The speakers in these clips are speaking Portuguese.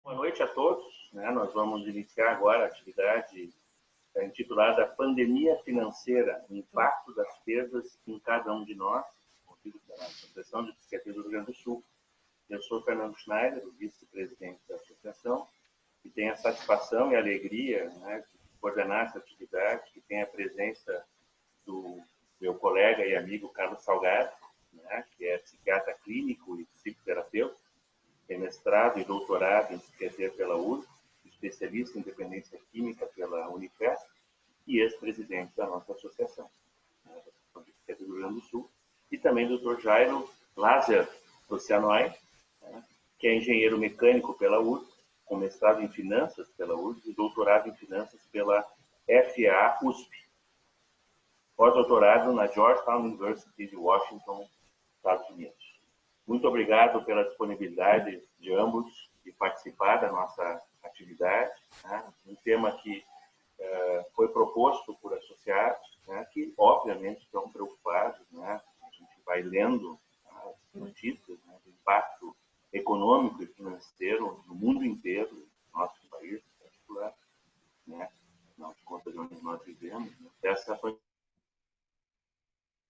Boa noite a todos. Nós vamos iniciar agora a atividade intitulada Pandemia Financeira, o impacto das perdas em cada um de nós, contido pela Associação de Psiquiatria do Rio Grande do Sul. Eu sou Fernando Schneider, o vice-presidente da associação, e tenho a satisfação e a alegria de coordenar essa atividade, que tem a presença do meu colega e amigo Carlos Salgado, que é psiquiatra clínico e psicoterapeuta, tem mestrado e doutorado em psiquiatria pela USP, especialista em dependência química pela Unifesp e ex-presidente da nossa associação, da Associação de Psiquiatria do Rio Grande do Sul, e também o Dr. Jairo Lazer Tocianoy, que é engenheiro mecânico pela USP, com mestrado em finanças pela USP e doutorado em finanças pela FAA-USP. Pós-doutorado na Georgetown University de Washington, Estados Unidos. Muito obrigado pela disponibilidade de ambos de participar da nossa atividade, um tema que foi proposto por associados, que obviamente estão preocupados, a gente vai lendo as notícias do impacto econômico e financeiro no mundo inteiro, no nosso país em particular, afinal de contas onde nós vivemos, dessa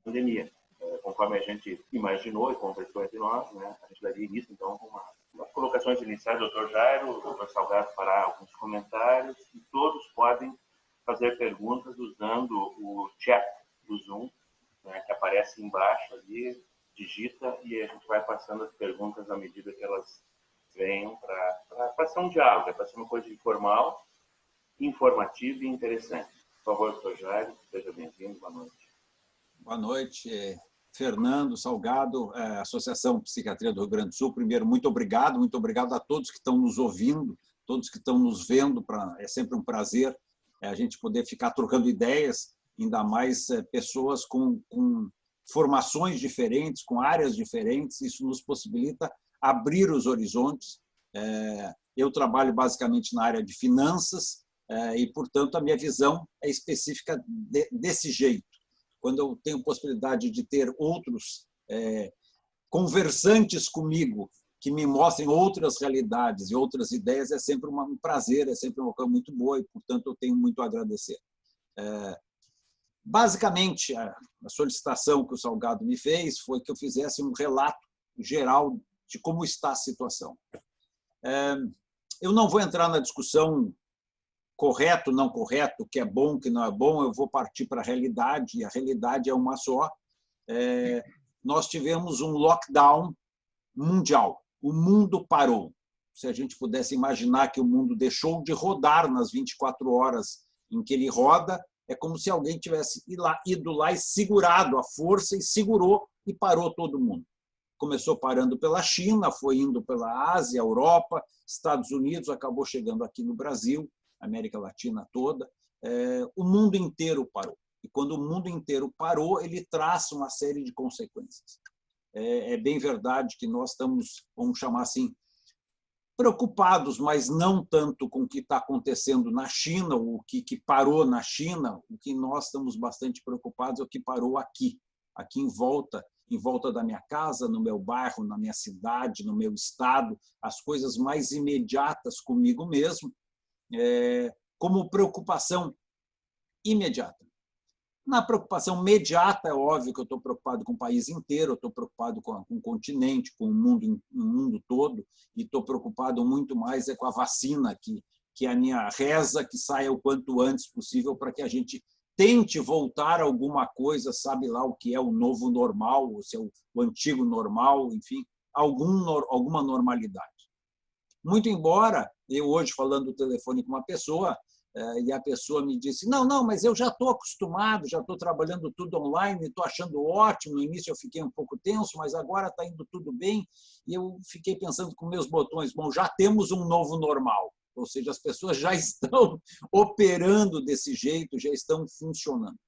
pandemia. Conforme a gente imaginou e conversou entre nós, a gente daria início, então, com umas colocações iniciais do Dr. Jairo, o Dr. Salgado fará alguns comentários, e todos podem fazer perguntas usando o chat do Zoom, que aparece embaixo ali, digita, e a gente vai passando as perguntas à medida que elas venham para ser um diálogo, para ser uma coisa informal, informativa e interessante. Por favor, Dr. Jairo, seja bem-vindo, boa noite. Boa noite, Fernando Salgado, Associação Psiquiatria do Rio Grande do Sul. Primeiro, muito obrigado a todos que estão nos ouvindo, todos que estão nos vendo. É sempre um prazer a gente poder ficar trocando ideias, ainda mais pessoas com formações diferentes, com áreas diferentes. Isso nos possibilita abrir os horizontes. Eu trabalho basicamente na área de finanças e, portanto, a minha visão é específica desse jeito. Quando eu tenho possibilidade de ter outros conversantes comigo, que me mostrem outras realidades e outras ideias, é sempre um prazer, é sempre uma coisa muito boa e, portanto, eu tenho muito a agradecer. Basicamente, a solicitação que o Salgado me fez foi que eu fizesse um relato geral de como está a situação. Eu não vou entrar na discussão correto, não correto, o que é bom, o que não é bom, eu vou partir para a realidade, e a realidade é uma só. Nós tivemos um lockdown mundial, o mundo parou. Se a gente pudesse imaginar que o mundo deixou de rodar nas 24 horas em que ele roda, é como se alguém tivesse ido lá e segurado a força, e segurou e parou todo mundo. Começou parando pela China, foi indo pela Ásia, Europa, Estados Unidos, acabou chegando aqui no Brasil, América Latina toda, o mundo inteiro parou. E quando o mundo inteiro parou, ele traça uma série de consequências. É bem verdade que nós estamos, vamos chamar assim, preocupados, mas não tanto com o que está acontecendo na China, o que parou na China. O que nós estamos bastante preocupados é o que parou aqui em volta da minha casa, no meu bairro, na minha cidade, no meu estado, as coisas mais imediatas comigo mesmo, como preocupação imediata. Na preocupação imediata, é óbvio que eu estou preocupado com o país inteiro, eu estou preocupado com o continente, com o mundo todo, e estou preocupado muito mais com a vacina, que é a minha reza que saia o quanto antes possível para que a gente tente voltar a alguma coisa, sabe lá o que é o novo normal, ou se é o antigo normal, enfim, alguma normalidade. Muito embora, eu hoje falando do telefone com uma pessoa, e a pessoa me disse, não, mas eu já estou acostumado, já estou trabalhando tudo online, estou achando ótimo, no início eu fiquei um pouco tenso, mas agora está indo tudo bem, e eu fiquei pensando com meus botões, bom, já temos um novo normal, ou seja, as pessoas já estão operando desse jeito, já estão funcionando.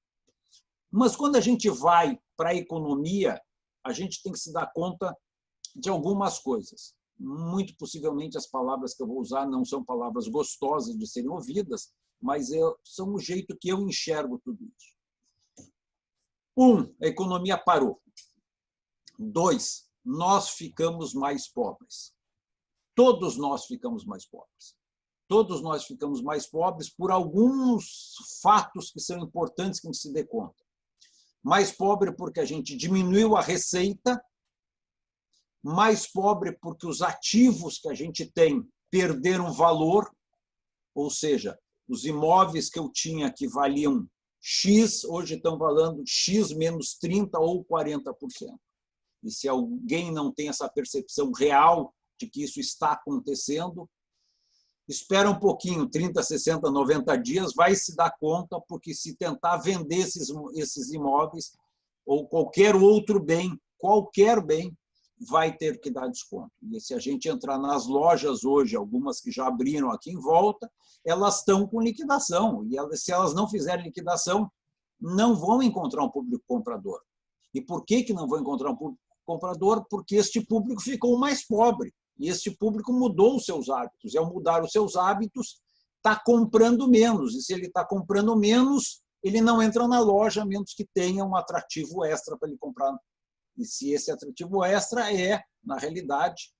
Mas quando a gente vai para a economia, a gente tem que se dar conta de algumas coisas. Muito possivelmente as palavras que eu vou usar não são palavras gostosas de serem ouvidas, mas são o jeito que eu enxergo tudo isso. 1, a economia parou. 2, nós ficamos mais pobres. todos nós ficamos mais pobres. Todos nós ficamos mais pobres por alguns fatos que são importantes que a gente se dê conta. Mais pobre porque a gente diminuiu a receita, mais pobre porque os ativos que a gente tem perderam valor, ou seja, os imóveis que eu tinha que valiam X, hoje estão valendo X menos 30% ou 40%. E se alguém não tem essa percepção real de que isso está acontecendo, espera um pouquinho, 30, 60, 90 dias, vai se dar conta, porque se tentar vender esses imóveis ou qualquer outro bem, vai ter que dar desconto. E se a gente entrar nas lojas hoje, algumas que já abriram aqui em volta, elas estão com liquidação. E se elas não fizerem liquidação, não vão encontrar um público comprador. E por que não vão encontrar um público comprador? Porque este público ficou mais pobre. E este público mudou os seus hábitos. E, ao mudar os seus hábitos, está comprando menos. E se ele está comprando menos, ele não entra na loja, a menos que tenha um atrativo extra para ele comprar. E se esse atrativo extra é, na realidade,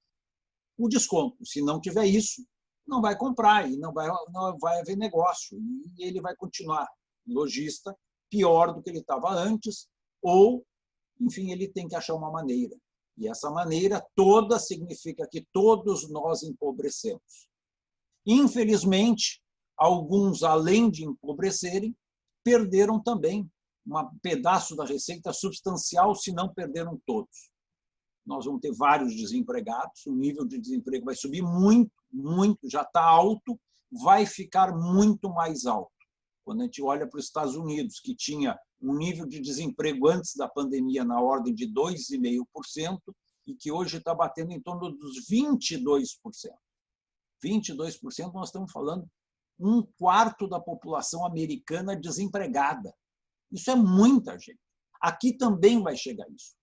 o desconto. Se não tiver isso, não vai comprar e não vai haver negócio. E ele vai continuar lojista pior do que ele estava antes, ou, enfim, ele tem que achar uma maneira. E essa maneira toda significa que todos nós empobrecemos. Infelizmente, alguns, além de empobrecerem, perderam também um pedaço da receita substancial, se não perderam todos. Nós vamos ter vários desempregados, o nível de desemprego vai subir muito, muito, já está alto, vai ficar muito mais alto. Quando a gente olha para os Estados Unidos, que tinha um nível de desemprego antes da pandemia na ordem de 2,5%, e que hoje está batendo em torno dos 22%. 22%, nós estamos falando 1/4 da população americana desempregada. Isso é muita gente. Aqui também vai chegar isso.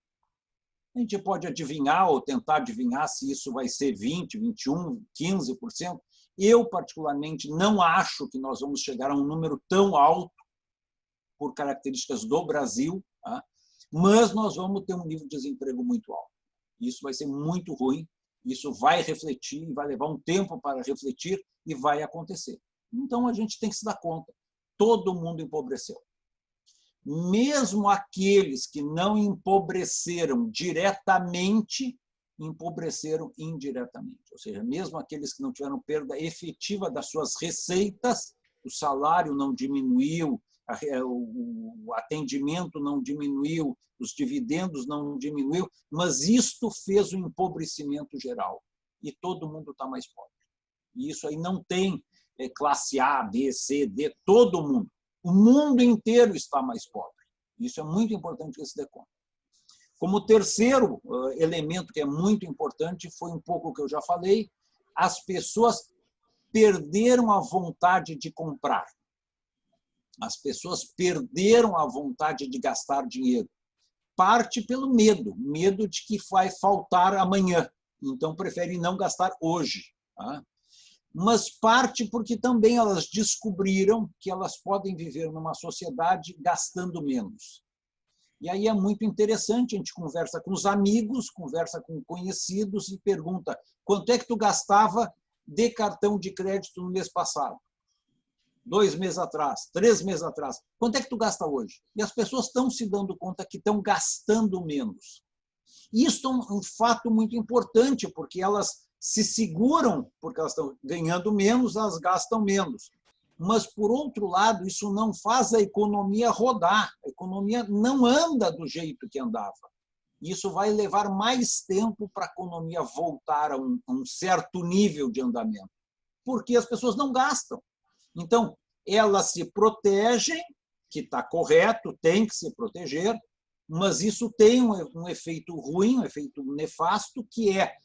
A gente pode adivinhar ou tentar adivinhar se isso vai ser 20%, 21%, 15%. Eu, particularmente, não acho que nós vamos chegar a um número tão alto por características do Brasil, tá? Mas nós vamos ter um nível de desemprego muito alto. Isso vai ser muito ruim, isso vai refletir, vai levar um tempo para refletir e vai acontecer. Então, a gente tem que se dar conta. Todo mundo empobreceu. Mesmo aqueles que não empobreceram diretamente, empobreceram indiretamente. Ou seja, mesmo aqueles que não tiveram perda efetiva das suas receitas, o salário não diminuiu, o atendimento não diminuiu, os dividendos não diminuiu, mas isto fez um empobrecimento geral. E todo mundo está mais pobre. E isso aí não tem classe A, B, C, D, todo mundo. O mundo inteiro está mais pobre. Isso é muito importante que se dê conta. Como terceiro elemento que é muito importante, foi um pouco o que eu já falei, as pessoas perderam a vontade de comprar. As pessoas perderam a vontade de gastar dinheiro. Parte pelo medo de que vai faltar amanhã. Então, preferem não gastar hoje. Tá? Mas parte porque também elas descobriram que elas podem viver numa sociedade gastando menos. E aí é muito interessante, a gente conversa com os amigos, conversa com conhecidos e pergunta: quanto é que tu gastava de cartão de crédito no mês passado? 2 meses atrás, 3 meses atrás. Quanto é que tu gasta hoje? E as pessoas estão se dando conta que estão gastando menos. Isso é um fato muito importante, porque elas se seguram, porque elas estão ganhando menos, elas gastam menos. Mas, por outro lado, isso não faz a economia rodar. A economia não anda do jeito que andava. Isso vai levar mais tempo para a economia voltar a um certo nível de andamento, porque as pessoas não gastam. Então, elas se protegem, que está correto, tem que se proteger, mas isso tem um efeito ruim, um efeito nefasto, que é,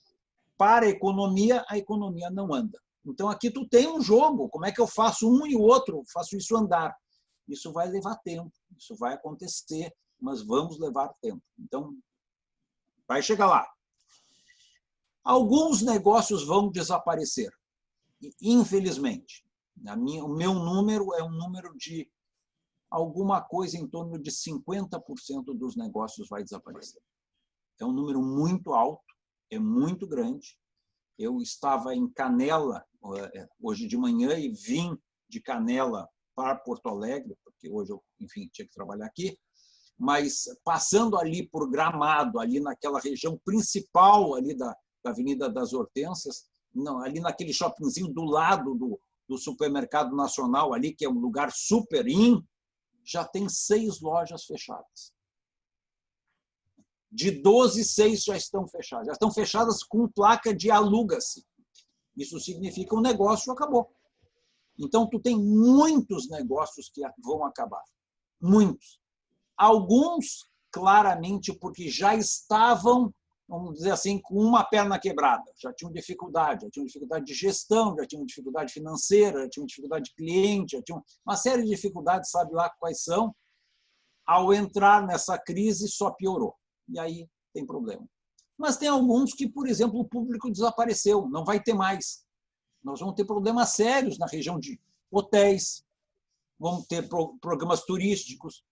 para a economia não anda. Então, aqui tu tem um jogo. Como é que eu faço um e o outro? Faço isso andar. Isso vai levar tempo, isso vai acontecer, mas vamos levar tempo. Então, vai chegar lá. Alguns negócios vão desaparecer, infelizmente. O meu número é um número de alguma coisa em torno de 50% dos negócios vai desaparecer. É um número muito alto, é muito grande. Eu estava em Canela hoje de manhã e vim de Canela para Porto Alegre, porque hoje eu, enfim, tinha que trabalhar aqui, mas passando ali por Gramado, ali naquela região principal ali da Avenida das Hortênsias, não, ali naquele shoppingzinho do lado do Supermercado Nacional, ali, que é um lugar super in, já tem 6 lojas fechadas. De 12, 6 já estão fechadas. Já estão fechadas com placa de aluga-se. Isso significa o negócio acabou. Então, tu tem muitos negócios que vão acabar. Muitos. Alguns, claramente, porque já estavam, vamos dizer assim, com uma perna quebrada. Já tinham dificuldade de gestão, já tinham dificuldade financeira, já tinham dificuldade de cliente, já tinham uma série de dificuldades, sabe lá quais são. Ao entrar nessa crise, só piorou. E aí tem problema. Mas tem alguns que, por exemplo, o público desapareceu, não vai ter mais. Nós vamos ter problemas sérios na região de hotéis, vamos ter programas turísticos,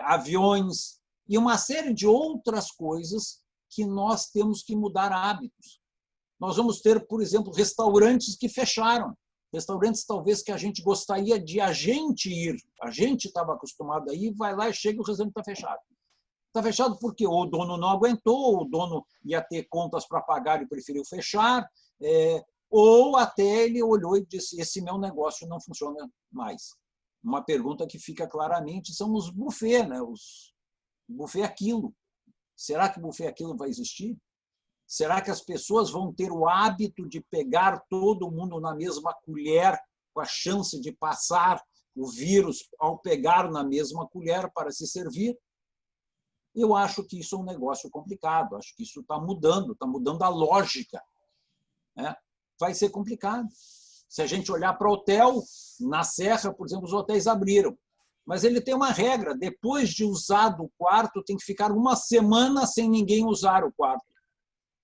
aviões e uma série de outras coisas que nós temos que mudar hábitos. Nós vamos ter, por exemplo, restaurantes que fecharam. Restaurantes, talvez, que a gente gostaria de a gente ir. A gente estava acostumado a ir, vai lá e chega e o restaurante está fechado. Está fechado porque ou o dono não aguentou, ou o dono ia ter contas para pagar e preferiu fechar, ou até ele olhou e disse, esse meu negócio não funciona mais. Uma pergunta que fica claramente são os buffet, né? Os buffet aquilo. Será que o buffet aquilo vai existir? Será que as pessoas vão ter o hábito de pegar todo mundo na mesma colher, com a chance de passar o vírus ao pegar na mesma colher para se servir? Eu acho que isso é um negócio complicado, acho que isso está mudando a lógica. Né? Vai ser complicado. Se a gente olhar para o hotel, na Serra, por exemplo, os hotéis abriram. Mas ele tem uma regra, depois de usado o quarto, tem que ficar uma semana sem ninguém usar o quarto.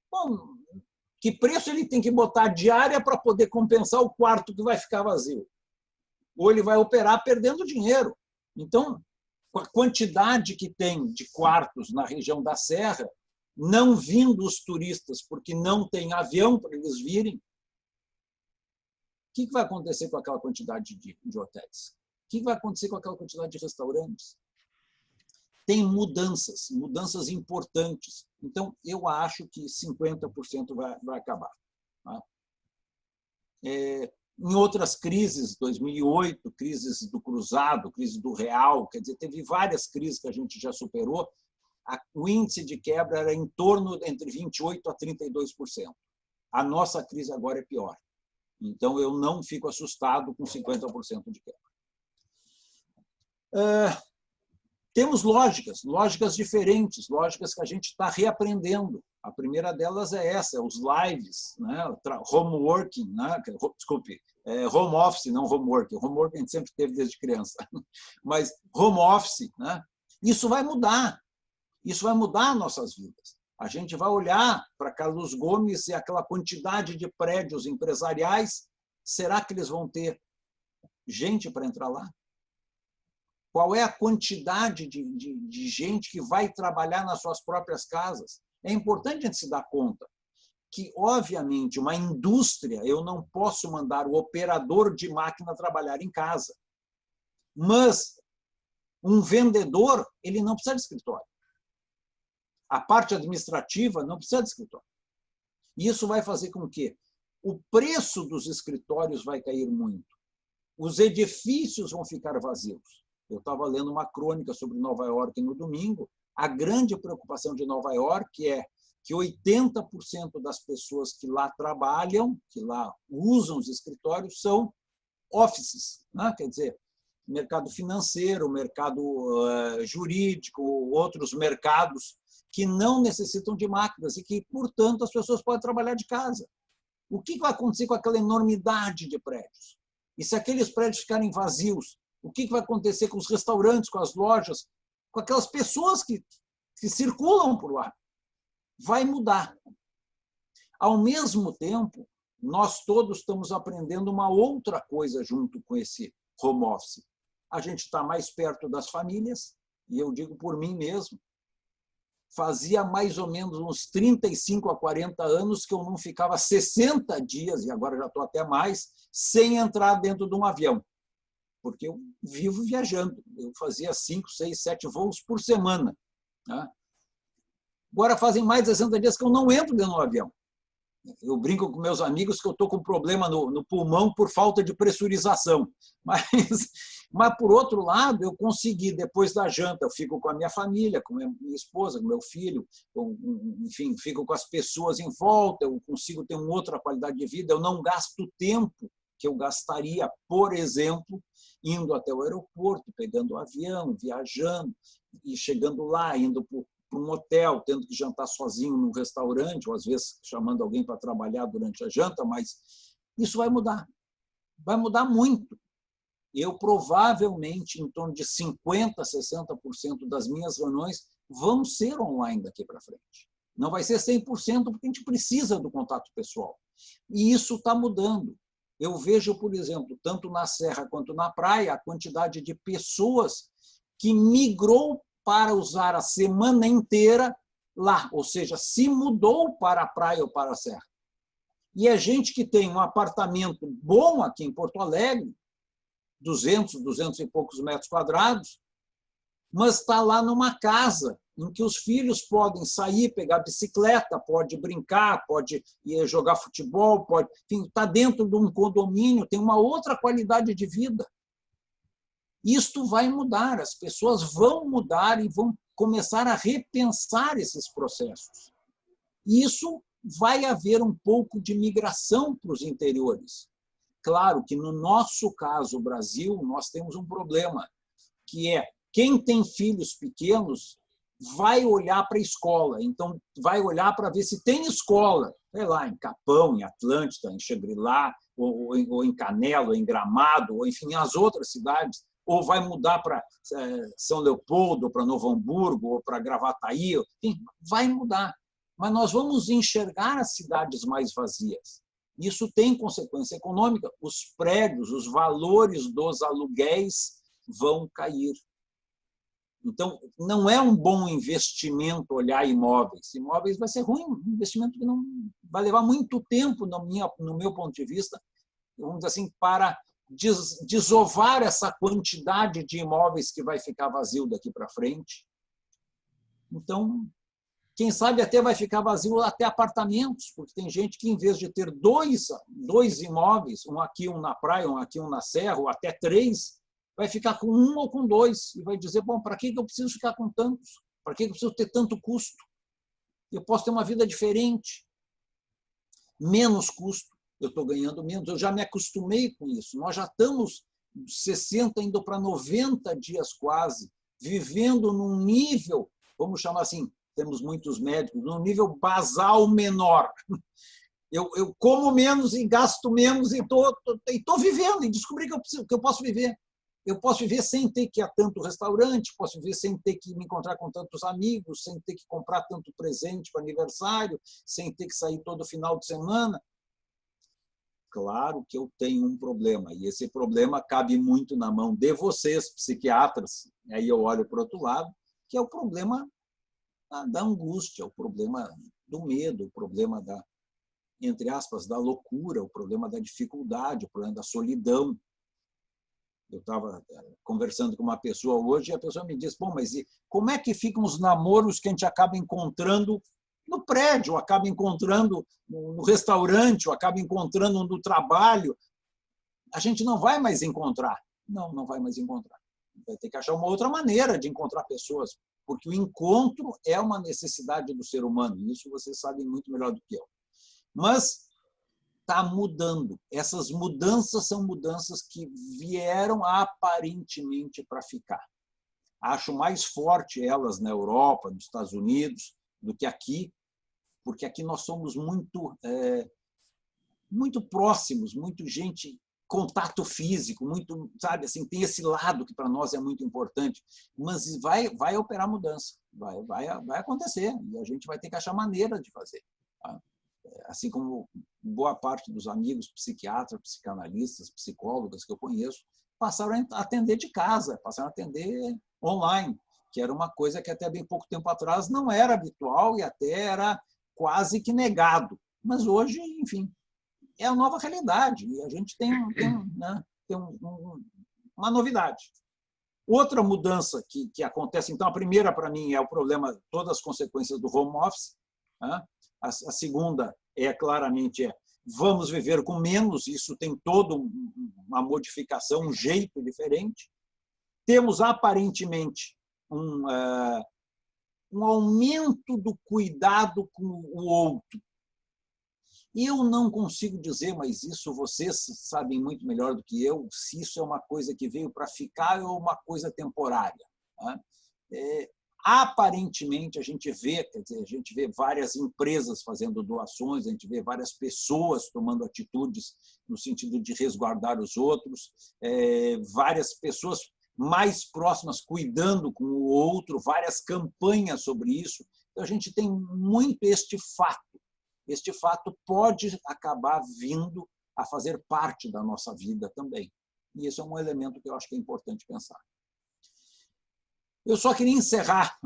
Bom, que preço ele tem que botar diária para poder compensar o quarto que vai ficar vazio? Ou ele vai operar perdendo dinheiro. Então, com a quantidade que tem de quartos na região da Serra, não vindo os turistas, porque não tem avião para eles virem, o que vai acontecer com aquela quantidade de hotéis? O que vai acontecer com aquela quantidade de restaurantes? Tem mudanças importantes. Então, eu acho que 50% vai acabar. Tá? Em outras crises, 2008, crises do cruzado, crise do real, quer dizer, teve várias crises que a gente já superou, o índice de quebra era em torno entre 28% a 32%. A nossa crise agora é pior. Então, eu não fico assustado com 50% de quebra. Temos lógicas diferentes, lógicas que a gente está reaprendendo. A primeira delas é essa, os lives, né? Home working, né? Desculpe, home office, não home working. Home working a gente sempre teve desde criança. Mas home office, né? Isso vai mudar nossas vidas. A gente vai olhar para Carlos Gomes e aquela quantidade de prédios empresariais, será que eles vão ter gente para entrar lá? Qual é a quantidade de gente que vai trabalhar nas suas próprias casas? É importante a gente se dar conta que, obviamente, uma indústria, eu não posso mandar o operador de máquina trabalhar em casa. Mas um vendedor, ele não precisa de escritório. A parte administrativa não precisa de escritório. E isso vai fazer com que o preço dos escritórios vai cair muito. Os edifícios vão ficar vazios. Eu estava lendo uma crônica sobre Nova York no domingo. A grande preocupação de Nova York é que 80% das pessoas que lá trabalham, que lá usam os escritórios, são offices, né? Quer dizer, mercado financeiro, mercado jurídico, outros mercados que não necessitam de máquinas e que, portanto, as pessoas podem trabalhar de casa. O que vai acontecer com aquela enormidade de prédios? E se aqueles prédios ficarem vazios, o que vai acontecer com os restaurantes, com as lojas, com aquelas pessoas que circulam por lá? Vai mudar. Ao mesmo tempo, nós todos estamos aprendendo uma outra coisa junto com esse home office. A gente está mais perto das famílias, e eu digo por mim mesmo. fazia mais ou menos uns 35 a 40 anos que eu não ficava 60 dias, e agora já estou até mais, sem entrar dentro de um avião. Porque eu vivo viajando. Eu fazia 5, 6, 7 voos por semana. Né? Agora fazem mais de 60 dias que eu não entro dentro do avião. Eu brinco com meus amigos que eu estou com problema no pulmão por falta de pressurização. Mas, por outro lado, eu consegui, depois da janta, eu fico com a minha família, com a minha esposa, com meu filho, enfim, fico com as pessoas em volta, eu consigo ter uma outra qualidade de vida, eu não gasto tempo que eu gastaria, por exemplo, indo até o aeroporto, pegando o avião, viajando, e chegando lá, indo para um hotel, tendo que jantar sozinho num restaurante, ou às vezes chamando alguém para trabalhar durante a janta, mas isso vai mudar muito. Eu provavelmente, em torno de 50%, 60% das minhas reuniões vão ser online daqui para frente. Não vai ser 100%, porque a gente precisa do contato pessoal. E isso está mudando. Eu vejo, por exemplo, tanto na serra quanto na praia, a quantidade de pessoas que migrou para usar a semana inteira lá, ou seja, se mudou para a praia ou para a serra. E é gente que tem um apartamento bom aqui em Porto Alegre, 200, 200 e poucos metros quadrados, mas está lá numa casa em que os filhos podem sair, pegar bicicleta, pode brincar, pode ir jogar futebol, pode, enfim, está dentro de um condomínio, tem uma outra qualidade de vida. Isto vai mudar, as pessoas vão mudar e vão começar a repensar esses processos. Isso vai haver um pouco de migração para os interiores. Claro que, no nosso caso, Brasil, nós temos um problema, que é quem tem filhos pequenos vai olhar para a escola, então vai olhar para ver se tem escola, sei lá, em Capão, em Atlântida, em Xangri-Lá, ou em Canela, ou em Gramado, ou enfim, as outras cidades, ou vai mudar para São Leopoldo, para Novo Hamburgo, ou para Gravataí, enfim, vai mudar. Mas nós vamos enxergar as cidades mais vazias. Isso tem consequência econômica. Os prédios, os valores dos aluguéis vão cair. Então, não é um bom investimento olhar imóveis. Imóveis vai ser ruim, um investimento que não vai levar muito tempo, no meu ponto de vista, vamos dizer assim, para desovar essa quantidade de imóveis que vai ficar vazio daqui para frente. Então, quem sabe até vai ficar vazio até apartamentos, porque tem gente que, em vez de ter dois imóveis, um aqui, um na praia, um aqui, um na serra, ou até 3, vai ficar com 1 ou com 2 e vai dizer, bom, para que eu preciso ficar com tantos? Para que eu preciso ter tanto custo? Eu posso ter uma vida diferente, menos custo, eu estou ganhando menos, eu já me acostumei com isso. Nós já estamos 60, indo para 90 dias quase, vivendo num nível, vamos chamar assim, temos muitos médicos, num nível basal menor. Eu como menos e gasto menos e estou vivendo, e descobri que eu posso viver. Eu posso viver sem ter que ir a tanto restaurante, posso viver sem ter que me encontrar com tantos amigos, sem ter que comprar tanto presente para aniversário, sem ter que sair todo final de semana. Claro que eu tenho um problema, e esse problema cabe muito na mão de vocês, psiquiatras, aí eu olho para o outro lado, que é o problema da angústia, o problema do medo, o problema da, entre aspas, da loucura, o problema da dificuldade, o problema da solidão. Eu estava conversando com uma pessoa hoje e a pessoa me disse, bom, mas como é que ficam os namoros que a gente acaba encontrando no prédio, acaba encontrando no restaurante, ou acaba encontrando no trabalho? A gente não vai mais encontrar. Não vai mais encontrar. Vai ter que achar uma outra maneira de encontrar pessoas, porque o encontro é uma necessidade do ser humano, e isso vocês sabem muito melhor do que eu. Mas está mudando. Essas mudanças são mudanças que vieram aparentemente para ficar. Acho mais forte elas na Europa, nos Estados Unidos, do que aqui, porque aqui nós somos muito próximos, muito gente, contato físico, muito, sabe, assim, tem esse lado que para nós é muito importante, mas vai operar mudança, vai acontecer, e a gente vai ter que achar maneira de fazer. Tá? Assim como boa parte dos amigos psiquiatras, psicanalistas, psicólogas que eu conheço, passaram a atender de casa, passaram a atender online, que era uma coisa que até bem pouco tempo atrás não era habitual e até era quase que negado. Mas hoje, enfim, é a nova realidade e a gente tem uma novidade. Outra mudança que acontece, então, a primeira, para mim, é o problema, todas as consequências do home office. A segunda claramente, vamos viver com menos, isso tem toda uma modificação, um jeito diferente. Temos, aparentemente, um aumento do cuidado com o outro. Eu não consigo dizer, mas isso vocês sabem muito melhor do que eu, se isso é uma coisa que veio para ficar ou uma coisa temporária. Aparentemente, a gente vê várias empresas fazendo doações, a gente vê várias pessoas tomando atitudes no sentido de resguardar os outros, várias pessoas mais próximas cuidando com o outro, várias campanhas sobre isso. Então, a gente tem muito este fato. Este fato pode acabar vindo a fazer parte da nossa vida também. E isso é um elemento que eu acho que é importante pensar. Eu só queria encerrar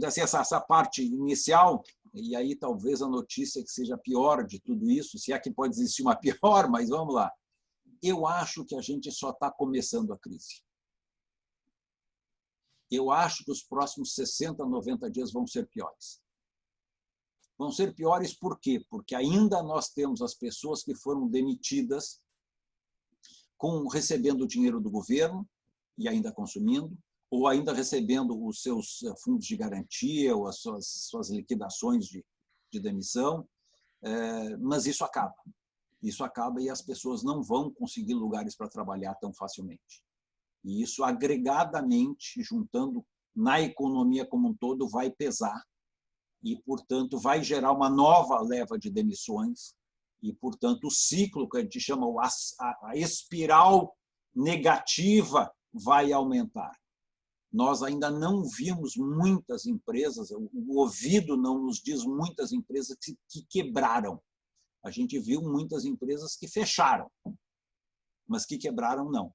essa parte inicial, e aí talvez a notícia que seja pior de tudo isso, se é que pode existir uma pior, mas vamos lá. Eu acho que a gente só está começando a crise. Eu acho que os próximos 60, 90 dias vão ser piores. Vão ser piores por quê? Porque ainda nós temos as pessoas que foram demitidas recebendo o dinheiro do governo e ainda consumindo, ou ainda recebendo os seus fundos de garantia ou as suas liquidações de demissão, mas isso acaba. Isso acaba e as pessoas não vão conseguir lugares para trabalhar tão facilmente. E isso, agregadamente, juntando na economia como um todo, vai pesar e, portanto, vai gerar uma nova leva de demissões e, portanto, o ciclo que a gente chama a espiral negativa vai aumentar. Nós ainda não vimos muitas empresas, o ouvido não nos diz muitas empresas que quebraram. A gente viu muitas empresas que fecharam, mas que quebraram não.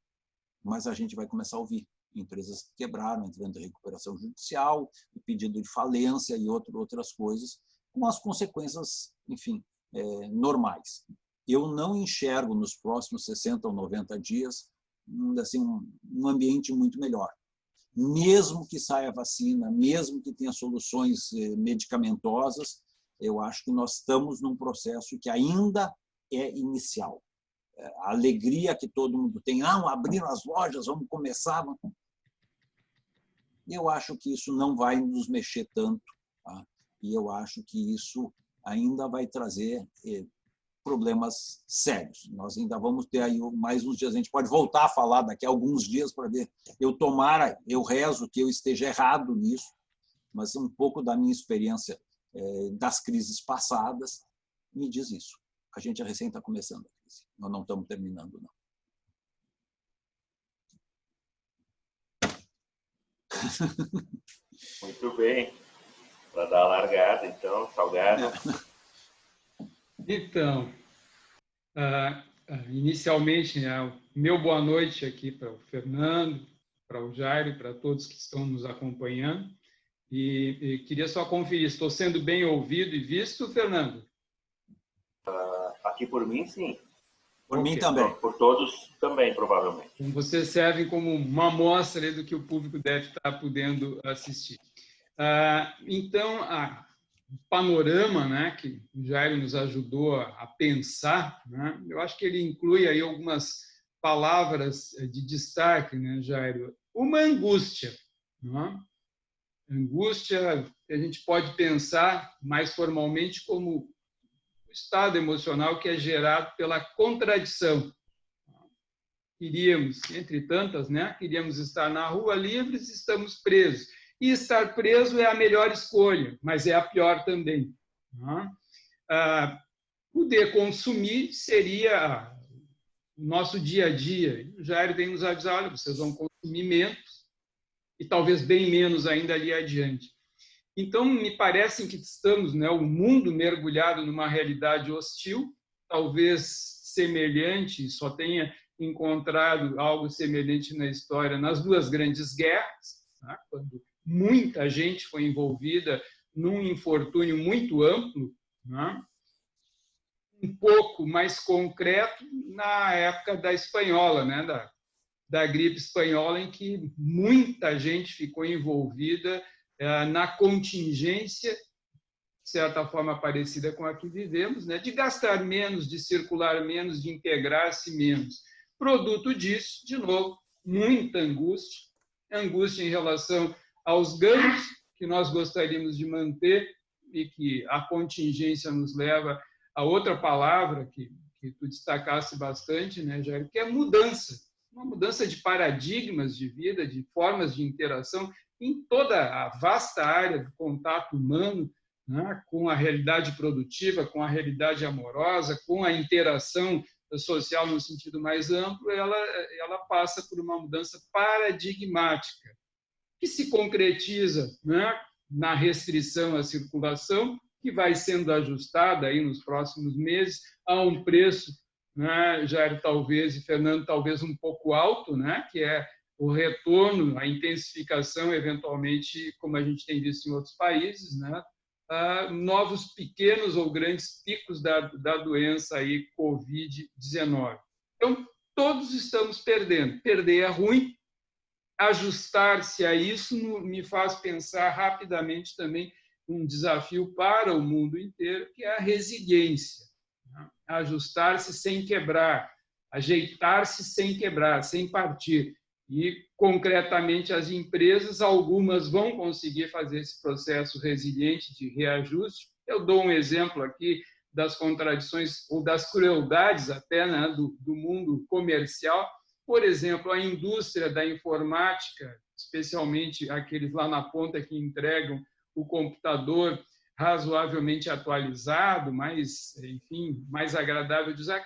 Mas a gente vai começar a ouvir empresas que quebraram, entrando em recuperação judicial, pedido de falência e outras coisas, com as consequências, enfim, normais. Eu não enxergo nos próximos 60 ou 90 dias assim, um ambiente muito melhor. Mesmo que saia vacina, mesmo que tenha soluções medicamentosas, eu acho que nós estamos num processo que ainda é inicial. A alegria que todo mundo tem, abriram as lojas, vamos começar. Eu acho que isso não vai nos mexer tanto, tá? E eu acho que isso ainda vai trazer problemas sérios. Nós ainda vamos ter aí mais uns dias, a gente pode voltar a falar daqui a alguns dias para ver. Eu rezo que eu esteja errado nisso, mas um pouco da minha experiência das crises passadas me diz isso. A gente recém está começando a crise, nós não estamos terminando, não. Muito bem. Para dar a largada, então, Salgado. Então, inicialmente, meu boa noite aqui para o Fernando, para o Jairo, para todos que estão nos acompanhando. E queria só conferir, estou sendo bem ouvido e visto, Fernando? Aqui por mim, sim. Por mim também. Por todos também, provavelmente. Então, vocês servem como uma amostra do que o público deve estar podendo assistir. Então, o panorama, né, que o Jairo nos ajudou a pensar, né, eu acho que ele inclui aí algumas palavras de destaque, né, Jairo? Uma angústia. Né? Angústia, a gente pode pensar mais formalmente como o estado emocional que é gerado pela contradição. Queríamos, entre tantas, né, queríamos estar na rua livres, estamos presos. E estar preso é a melhor escolha, mas é a pior também. Poder consumir seria o nosso dia a dia. O Jair vem nos avisar, olha, vocês vão consumir menos e talvez bem menos ainda ali adiante. Então, me parece que estamos, né, o mundo mergulhado numa realidade hostil, talvez semelhante, só tenha encontrado algo semelhante na história nas duas grandes guerras, né, quando muita gente foi envolvida num infortúnio muito amplo, né? Um pouco mais concreto na época da espanhola, né? Da gripe espanhola, em que muita gente ficou envolvida na contingência, de certa forma parecida com a que vivemos, né? De gastar menos, de circular menos, de integrar-se menos. Produto disso, de novo, muita angústia em relação aos ganhos que nós gostaríamos de manter e que a contingência nos leva a outra palavra que tu destacasse bastante, né, Jair, que é mudança. Uma mudança de paradigmas de vida, de formas de interação em toda a vasta área do contato humano, né, com a realidade produtiva, com a realidade amorosa, com a interação social no sentido mais amplo, ela passa por uma mudança paradigmática, que se concretiza, né, na restrição à circulação, que vai sendo ajustada aí nos próximos meses a um preço, né, Jair, talvez, e Fernando, talvez um pouco alto, né, que é o retorno, a intensificação, eventualmente, como a gente tem visto em outros países, né, novos pequenos ou grandes picos da doença aí Covid-19. Então, todos estamos perdendo. Perder é ruim, ajustar-se a isso me faz pensar rapidamente também um desafio para o mundo inteiro, que é a resiliência. Ajustar-se sem quebrar, ajeitar-se sem quebrar, sem partir. E, concretamente, as empresas, algumas vão conseguir fazer esse processo resiliente de reajuste. Eu dou um exemplo aqui das contradições ou das crueldades até, né, do mundo comercial. Por exemplo, a indústria da informática, especialmente aqueles lá na ponta que entregam o computador razoavelmente atualizado, mas, enfim, mais agradável de usar,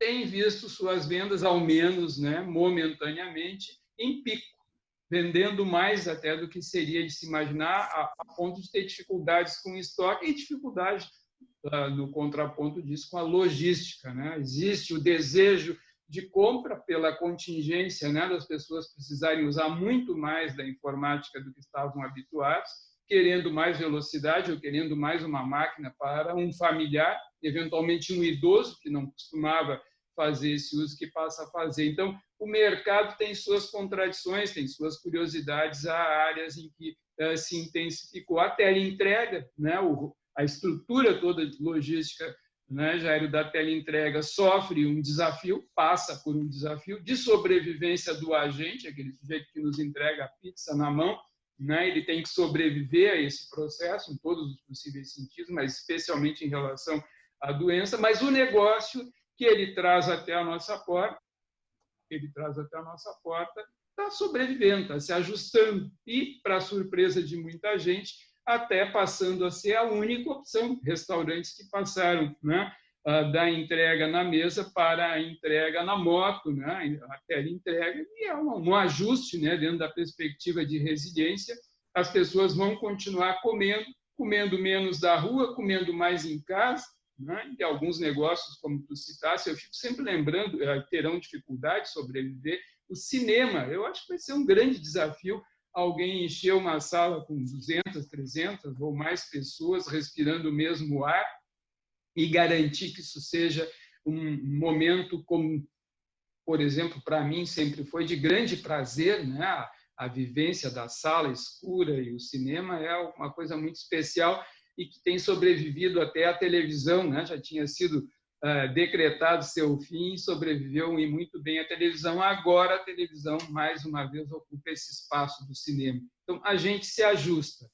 tem visto suas vendas, ao menos, né, momentaneamente, em pico, vendendo mais até do que seria de se imaginar, a ponto de ter dificuldades com estoque e dificuldade, no contraponto disso, com a logística, né? Existe o desejo de compra pela contingência, né, das pessoas precisarem usar muito mais da informática do que estavam habituados, querendo mais velocidade ou querendo mais uma máquina para um familiar, eventualmente um idoso que não costumava fazer esse uso que passa a fazer. Então, o mercado tem suas contradições, tem suas curiosidades, há áreas em que se intensificou a teleentrega, né, a estrutura toda de logística, né, Jair, da teleentrega sofre um desafio, passa por um desafio de sobrevivência do agente, aquele sujeito que nos entrega a pizza na mão, né, ele tem que sobreviver a esse processo em todos os possíveis sentidos, mas especialmente em relação à doença, mas o negócio que ele traz até a nossa porta, está sobrevivendo, está se ajustando e, para surpresa de muita gente, até passando a ser a única opção. Restaurantes que passaram, né, da entrega na mesa para a entrega na moto, né, a teleentrega, e é um ajuste, né, dentro da perspectiva de resiliência. As pessoas vão continuar comendo menos da rua, comendo mais em casa, né? E alguns negócios, como tu citaste, eu fico sempre lembrando, terão dificuldade de sobreviver. O cinema, eu acho que vai ser um grande desafio alguém encher uma sala com 200, 300 ou mais pessoas respirando o mesmo ar e garantir que isso seja um momento como, por exemplo, para mim sempre foi de grande prazer, né? A vivência da sala escura e o cinema é uma coisa muito especial e que tem sobrevivido até a televisão, né? Já tinha sido decretado seu fim, sobreviveu e muito bem a televisão. Agora a televisão, mais uma vez, ocupa esse espaço do cinema. Então, a gente se ajusta.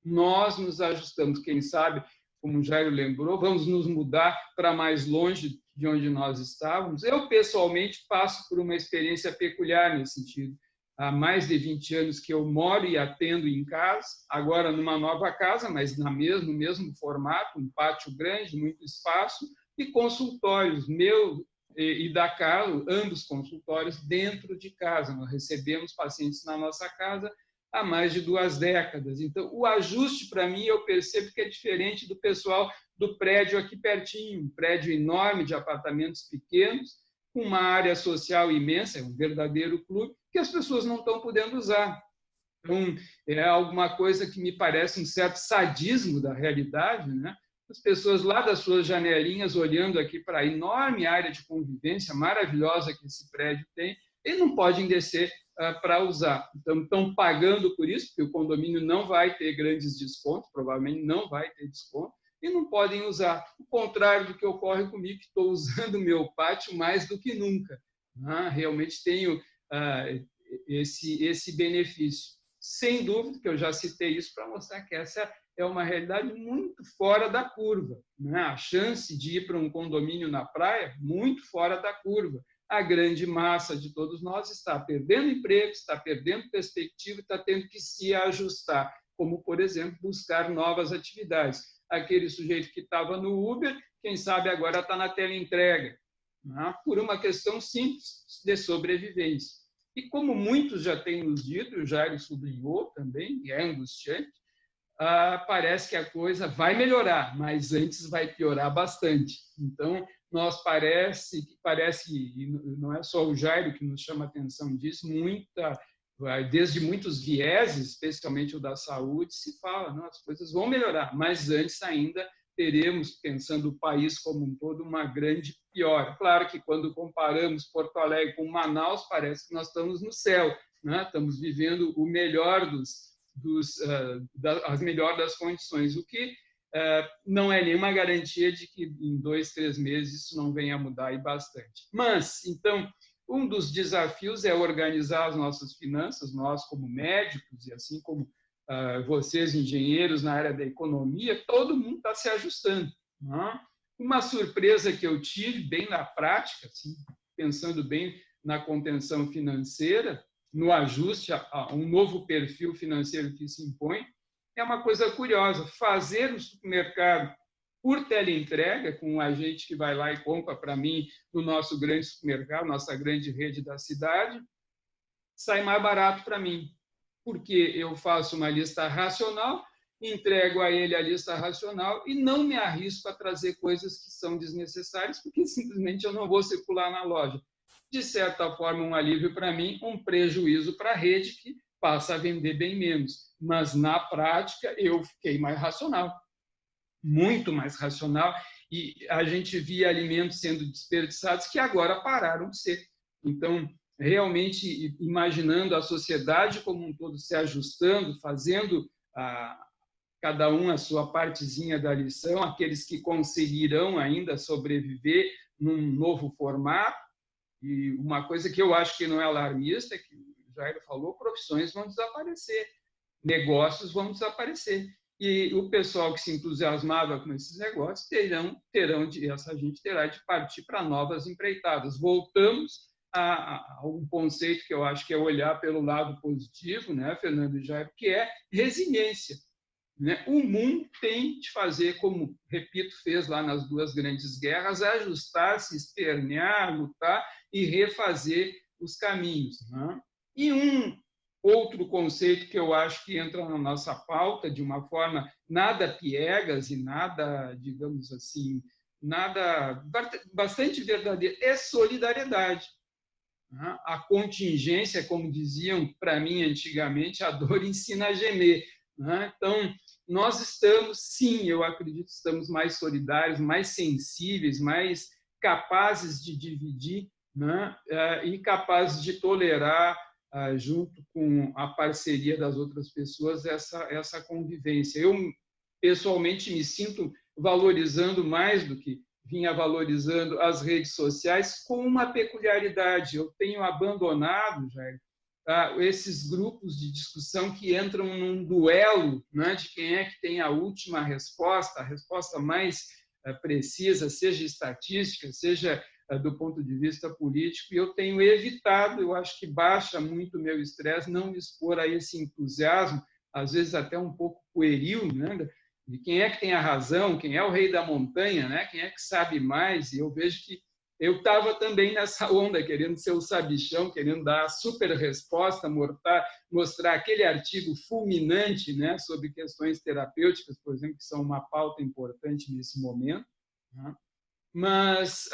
Nós nos ajustamos. Quem sabe, como o Jair lembrou, vamos nos mudar para mais longe de onde nós estávamos. Eu, pessoalmente, passo por uma experiência peculiar nesse sentido. Há mais de 20 anos que eu moro e atendo em casa, agora numa nova casa, mas no mesmo formato, um pátio grande, muito espaço, e consultórios, meu e da Carla, ambos consultórios dentro de casa. Nós recebemos pacientes na nossa casa há mais de 2 décadas. Então, o ajuste, para mim, eu percebo que é diferente do pessoal do prédio aqui pertinho, um prédio enorme de apartamentos pequenos, com uma área social imensa, é um verdadeiro clube, que as pessoas não estão podendo usar. Então, é alguma coisa que me parece um certo sadismo da realidade, né? As pessoas lá das suas janelinhas olhando aqui para a enorme área de convivência maravilhosa que esse prédio tem, e não podem descer para usar. Então, estão pagando por isso, porque o condomínio não vai ter grandes descontos, provavelmente não vai ter desconto, e não podem usar. O contrário do que ocorre comigo, que estou usando o meu pátio mais do que nunca. Realmente tenho esse benefício. Sem dúvida, que eu já citei isso para mostrar que essa é uma realidade muito fora da curva. A chance de ir para um condomínio na praia, muito fora da curva. A grande massa de todos nós está perdendo emprego, está perdendo perspectiva, está tendo que se ajustar, como, por exemplo, buscar novas atividades. Aquele sujeito que estava no Uber, quem sabe agora está na teleentrega, por uma questão simples de sobrevivência. E como muitos já têm nos dito, o Jairo sublinhou também, e é angustiante, parece que a coisa vai melhorar, mas antes vai piorar bastante. Então, nós parece, e não é só o Jairo que nos chama a atenção disso, desde muitos vieses, especialmente o da saúde, se fala, não, as coisas vão melhorar, mas antes ainda teremos, pensando o país como um todo, uma grande piora. Claro que quando comparamos Porto Alegre com Manaus, parece que nós estamos no céu, né? Estamos vivendo o melhor as melhores das condições, o que não é nenhuma garantia de que em 2, 3 meses isso não venha a mudar e bastante. Mas, então, um dos desafios é organizar as nossas finanças, nós como médicos e assim como vocês, engenheiros na área da economia, todo mundo está se ajustando. Uma surpresa que eu tive, bem na prática, assim, pensando bem na contenção financeira, no ajuste a um novo perfil financeiro que se impõe, é uma coisa curiosa. Fazer o supermercado por teleentrega, com um agente que vai lá e compra para mim no nosso grande supermercado, nossa grande rede da cidade, sai mais barato para mim, porque eu faço uma lista racional, entrego a ele a lista racional e não me arrisco a trazer coisas que são desnecessárias, porque simplesmente eu não vou circular na loja. De certa forma, um alívio para mim, um prejuízo para a rede, que passa a vender bem menos. Mas, na prática, eu fiquei mais racional, muito mais racional, e a gente via alimentos sendo desperdiçados que agora pararam de ser. Então, realmente, imaginando a sociedade como um todo se ajustando, fazendo cada um a sua partezinha da lição, aqueles que conseguirão ainda sobreviver num novo formato. E uma coisa que eu acho que não é alarmista, que o Jairo falou, profissões vão desaparecer, negócios vão desaparecer. E o pessoal que se entusiasmava com esses negócios essa gente terá de partir para novas empreitadas. Voltamos a um conceito que eu acho que é olhar pelo lado positivo, né, Fernando e Jairo, que é resiliência. O mundo tem de fazer, como, repito, fez lá nas 2 grandes guerras, ajustar-se, espernear, lutar e refazer os caminhos. E um outro conceito que eu acho que entra na nossa pauta de uma forma nada piegas e nada, digamos assim, nada bastante verdadeira, é solidariedade. A contingência, como diziam para mim antigamente, a dor ensina a gemer. Então, nós estamos, sim, eu acredito que estamos mais solidários, mais sensíveis, mais capazes de dividir, e capazes de tolerar, junto com a parceria das outras pessoas, essa convivência. Eu, pessoalmente, me sinto valorizando mais do que vinha valorizando as redes sociais, com uma peculiaridade. Eu tenho abandonado, Jair, esses grupos de discussão que entram num duelo, de quem é que tem a última resposta, a resposta mais precisa, seja estatística, seja do ponto de vista político, e eu tenho evitado, eu acho que baixa muito o meu estresse, não me expor a esse entusiasmo, às vezes até um pouco pueril, de quem é que tem a razão, quem é o rei da montanha, quem é que sabe mais, e eu vejo que eu estava também nessa onda, querendo ser o sabichão, querendo dar a super resposta, mostrar aquele artigo fulminante, sobre questões terapêuticas, por exemplo, que são uma pauta importante nesse momento. Mas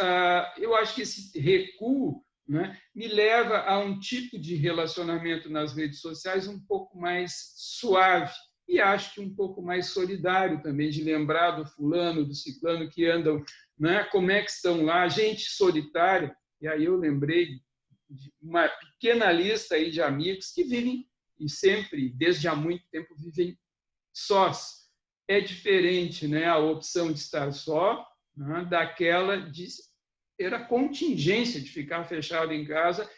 eu acho que esse recuo né, me leva a um tipo de relacionamento nas redes sociais um pouco mais suave e acho que um pouco mais solidário também, de lembrar do fulano, do ciclano que andam, né, como é que estão lá, gente solitária. E aí eu lembrei de uma pequena lista aí de amigos que vivem, e sempre, desde há muito tempo, vivem sós. É diferente, né, a opção de estar só, né, daquela de ter a contingência de ficar fechado em casa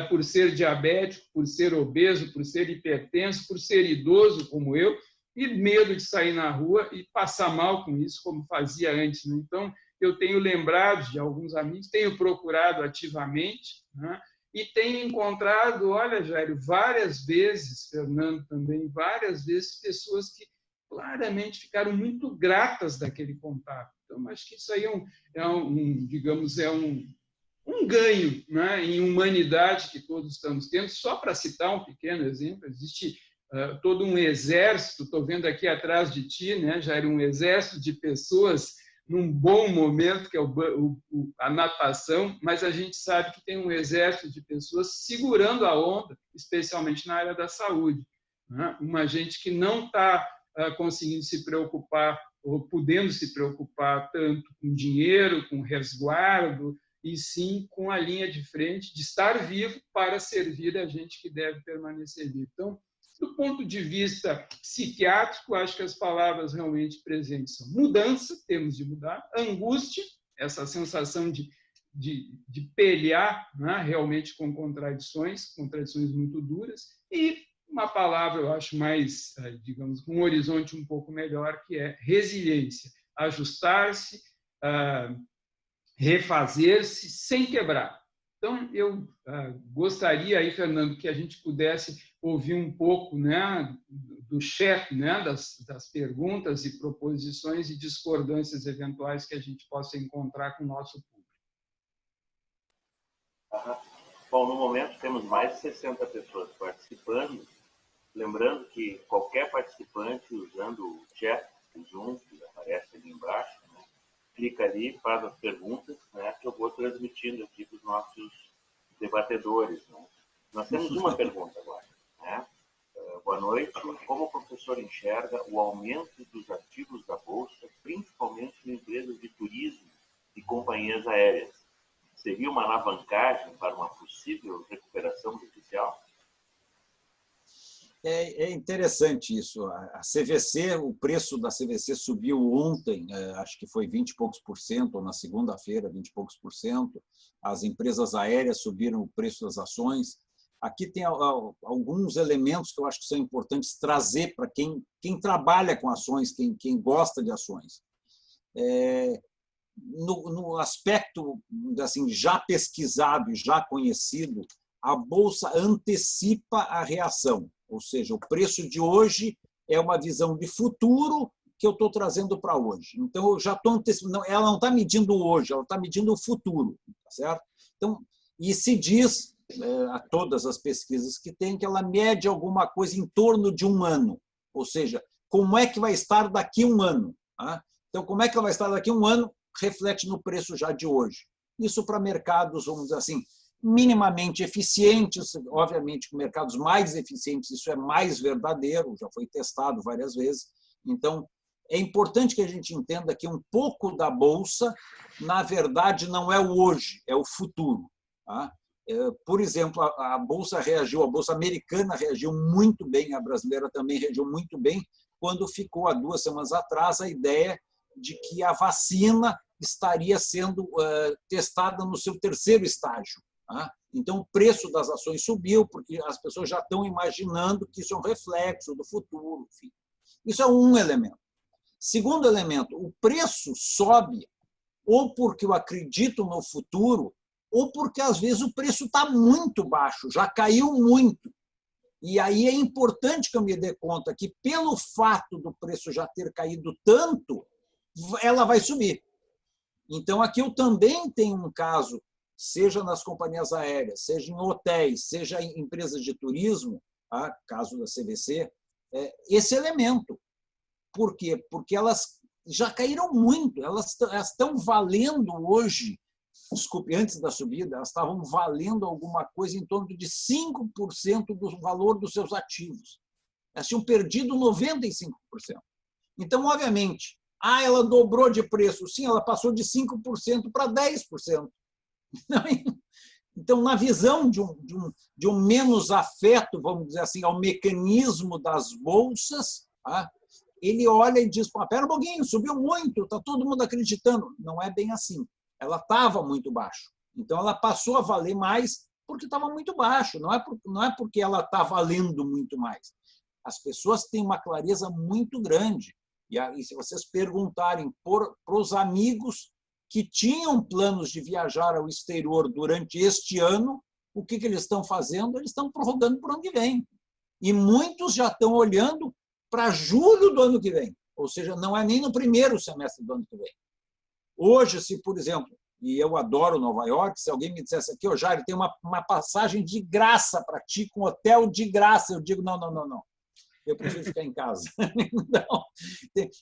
por ser diabético, por ser obeso, por ser hipertenso, por ser idoso como eu, e medo de sair na rua e passar mal com isso, como fazia antes. Né? Então, eu tenho lembrado de alguns amigos, tenho procurado ativamente, né? E tenho encontrado, olha, Jairo, várias vezes, Fernando também, várias vezes, pessoas que claramente ficaram muito gratas daquele contato. Então, acho que isso aí digamos, um ganho, né, em humanidade que todos estamos tendo. Só para citar um pequeno exemplo, existe todo um exército, estou vendo aqui atrás de ti, né, já era um exército de pessoas num bom momento, que é a natação, mas a gente sabe que tem um exército de pessoas segurando a onda, especialmente na área da saúde. Né? Uma gente que não está conseguindo se preocupar, ou podendo se preocupar tanto com dinheiro, com resguardo, e sim com a linha de frente de estar vivo para servir a gente que deve permanecer vivo. Então, do ponto de vista psiquiátrico, acho que as palavras realmente presentes são mudança, temos de mudar, angústia, essa sensação de pelear, né, realmente com contradições muito duras, e uma palavra, eu acho, mais, digamos, com um horizonte um pouco melhor, que é resiliência, ajustar-se, refazer-se sem quebrar. Então, eu gostaria aí, Fernando, que a gente pudesse ouvir um pouco, né, do chat, né, das perguntas e proposições e discordâncias eventuais que a gente possa encontrar com o nosso público. Bom, no momento temos mais de 60 pessoas participando. Lembrando que qualquer participante, usando o chat do Zoom, que aparece ali embaixo, né, clica ali, faz as perguntas, né, que eu vou transmitindo aqui para os nossos debatedores. Né. Nós temos uma pergunta agora. Né? Boa noite. Como o professor enxerga o aumento dos ativos da Bolsa, principalmente em empresas de turismo e companhias aéreas? Seria uma alavancagem para uma possível recuperação judicial? É interessante isso. A CVC, o preço da CVC subiu ontem, acho que foi 20 e poucos por cento, ou na segunda-feira, 20 e poucos por cento. As empresas aéreas subiram o preço das ações. Aqui tem alguns elementos que eu acho que são importantes trazer para quem trabalha com ações, quem gosta de ações. No aspecto assim, já pesquisado e já conhecido, a Bolsa antecipa a reação. Ou seja, o preço de hoje é uma visão de futuro que eu estou trazendo para hoje. Então, eu já estou antecipando. Ela não está medindo hoje, ela está medindo o futuro. Tá certo? Então, e se diz, a todas as pesquisas que tem, que ela mede alguma coisa em torno de um ano. Ou seja, como é que vai estar daqui a um ano? Tá? Então, como é que ela vai estar daqui a um ano? Reflete no preço já de hoje. Isso para mercados, vamos dizer assim, minimamente eficientes, obviamente, com mercados mais eficientes, isso é mais verdadeiro, já foi testado várias vezes. Então, é importante que a gente entenda que um pouco da Bolsa, na verdade, não é o hoje, é o futuro. Tá? Por exemplo, a Bolsa reagiu, a Bolsa americana reagiu muito bem, a brasileira também reagiu muito bem, quando ficou, há 2 semanas atrás, a ideia de que a vacina estaria sendo testada no seu 3º estágio. Então, o preço das ações subiu, porque as pessoas já estão imaginando que isso é um reflexo do futuro. Enfim. Isso é um elemento. Segundo elemento, o preço sobe ou porque eu acredito no futuro, ou porque, às vezes, o preço está muito baixo, já caiu muito. E aí é importante que eu me dê conta que, pelo fato do preço já ter caído tanto, ela vai subir. Então, aqui eu também tenho um caso, seja nas companhias aéreas, seja em hotéis, seja em empresas de turismo, caso da CVC, esse elemento. Por quê? Porque elas já caíram muito, elas estão valendo hoje desculpe, antes da subida, elas estavam valendo alguma coisa em torno de 5% do valor dos seus ativos. Elas tinham perdido 95%. Então, obviamente, ela dobrou de preço. Sim, ela passou de 5% para 10%. Então, na visão de um menos afeto, vamos dizer assim, ao mecanismo das bolsas, ele olha e diz, espera um pouquinho, subiu muito, está todo mundo acreditando. Não é bem assim. Ela estava muito baixo. Então, ela passou a valer mais porque estava muito baixo. Não é porque ela está valendo muito mais. As pessoas têm uma clareza muito grande. E se vocês perguntarem para os amigos que tinham planos de viajar ao exterior durante este ano, o que eles estão fazendo? Eles estão prorrogando para o ano que vem. E muitos já estão olhando para julho do ano que vem. Ou seja, não é nem no primeiro semestre do ano que vem. Hoje, se, por exemplo, e eu adoro Nova York, se alguém me dissesse aqui, Jair, tem uma passagem de graça para ti, com hotel de graça, eu digo, não. Eu prefiro ficar em casa.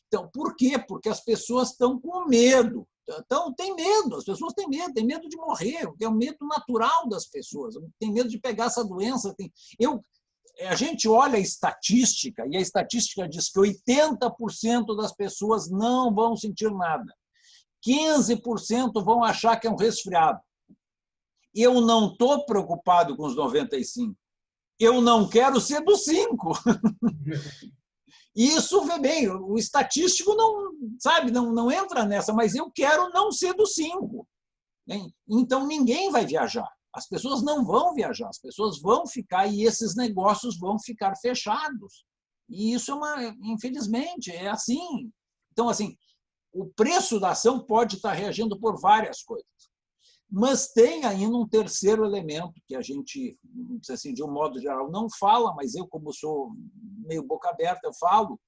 Então, por quê? Porque as pessoas estão com medo. Então, tem medo, as pessoas têm medo de morrer, é um medo natural das pessoas, tem medo de pegar essa doença. A gente olha a estatística, e a estatística diz que 80% das pessoas não vão sentir nada. 15% vão achar que é um resfriado. Eu não estou preocupado com os 95%. Eu não quero ser dos 5%. Isso vê bem, o estatístico não entra nessa, mas eu quero não ser dos 5%. Então, ninguém vai viajar. As pessoas não vão viajar, as pessoas vão ficar e esses negócios vão ficar fechados. E isso infelizmente, é assim. Então, assim, o preço da ação pode estar reagindo por várias coisas. Mas tem ainda um terceiro elemento que a gente, assim, de um modo geral, não fala, mas eu, como sou meio boca aberta, eu falo.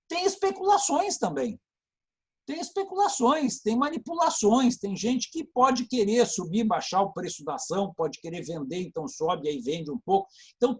Tem especulações também. Tem especulações, tem manipulações, tem gente que pode querer subir, baixar o preço da ação, pode querer vender, então sobe, aí vende um pouco. Então,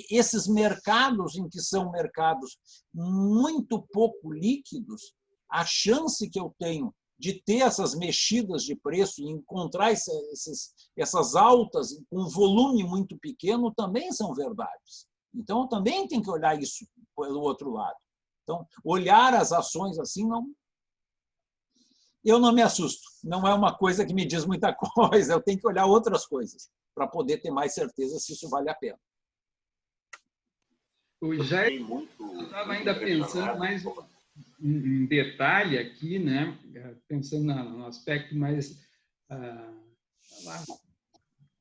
esses mercados em que são mercados muito pouco líquidos, a chance que eu tenho de ter essas mexidas de preço e encontrar essas altas com volume muito pequeno também são verdades. Então, também tem que olhar isso pelo outro lado. Então, olhar as ações assim, eu não me assusto. Não é uma coisa que me diz muita coisa. Eu tenho que olhar outras coisas para poder ter mais certeza se isso vale a pena. O Jair, eu estava ainda pensando mais um detalhe aqui, né? Pensando no aspecto mais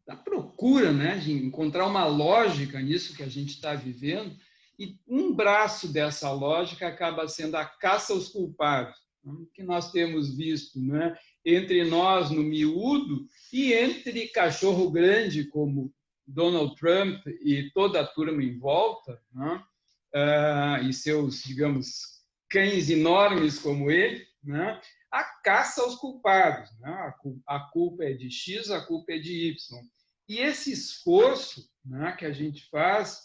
da procura, né? De encontrar uma lógica nisso que a gente está vivendo, e um braço dessa lógica acaba sendo a caça aos culpados, que nós temos visto, né? Entre nós no miúdo e entre cachorro grande como Donald Trump e toda a turma em volta, né? E seus, digamos, cães enormes como ele, né? A caça aos culpados, né? A culpa é de X, a culpa é de Y. E esse esforço, né, que a gente faz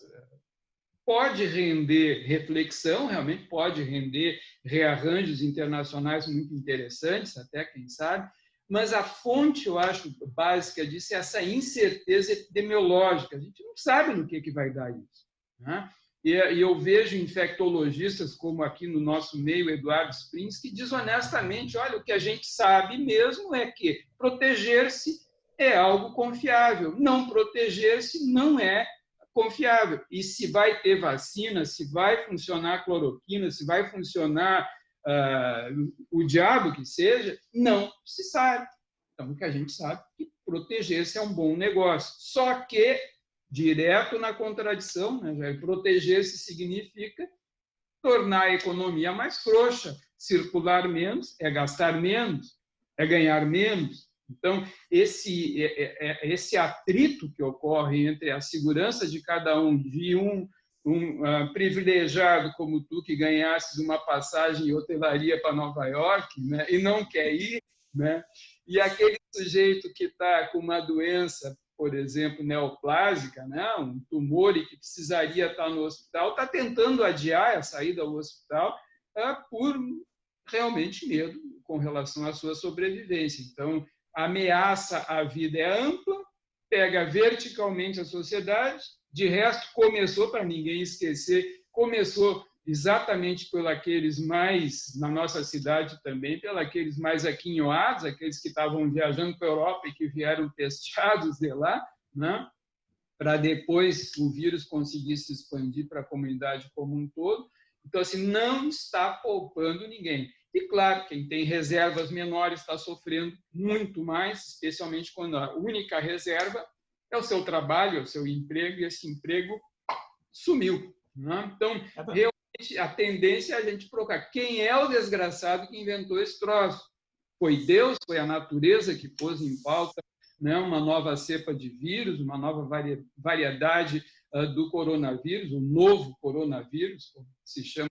pode render reflexão, realmente pode render rearranjos internacionais muito interessantes, até quem sabe, mas a fonte, eu acho, básica disso é essa incerteza epidemiológica. A gente não sabe no que vai dar isso, né? E eu vejo infectologistas, como aqui no nosso meio, Eduardo Sprins, que diz honestamente, olha, o que a gente sabe mesmo é que proteger-se é algo confiável, não proteger-se não é confiável. E se vai ter vacina, se vai funcionar a cloroquina, se vai funcionar o diabo que seja, não se sabe. Então, o que a gente sabe é que proteger-se é um bom negócio. Só que, direto na contradição, né? Proteger-se significa tornar a economia mais frouxa, circular menos, é gastar menos, é ganhar menos. Então, esse atrito que ocorre entre a segurança de cada um, de um privilegiado como tu, que ganhaste uma passagem de hotelaria para Nova York, né, e não quer ir, né, e aquele sujeito que está com uma doença, por exemplo, neoplásica, né, um tumor e que precisaria estar no hospital, está tentando adiar a saída ao hospital por realmente medo com relação à sua sobrevivência. Então, ameaça à vida é ampla, pega verticalmente a sociedade, de resto começou, para ninguém esquecer, começou exatamente por aqueles mais, na nossa cidade também, pelos aqueles mais aquinhoados, aqueles que estavam viajando para a Europa e que vieram testeados de lá, né? Para depois o vírus conseguir se expandir para a comunidade como um todo. Então, assim, não está poupando ninguém. E, claro, quem tem reservas menores está sofrendo muito mais, especialmente quando a única reserva é o seu trabalho, é o seu emprego, e esse emprego sumiu, né? Então, realmente, a tendência é a gente procurar quem é o desgraçado que inventou esse troço. Foi Deus, foi a natureza que pôs em pauta, né, uma nova cepa de vírus, uma nova variedade do coronavírus, o novo coronavírus, como se chama.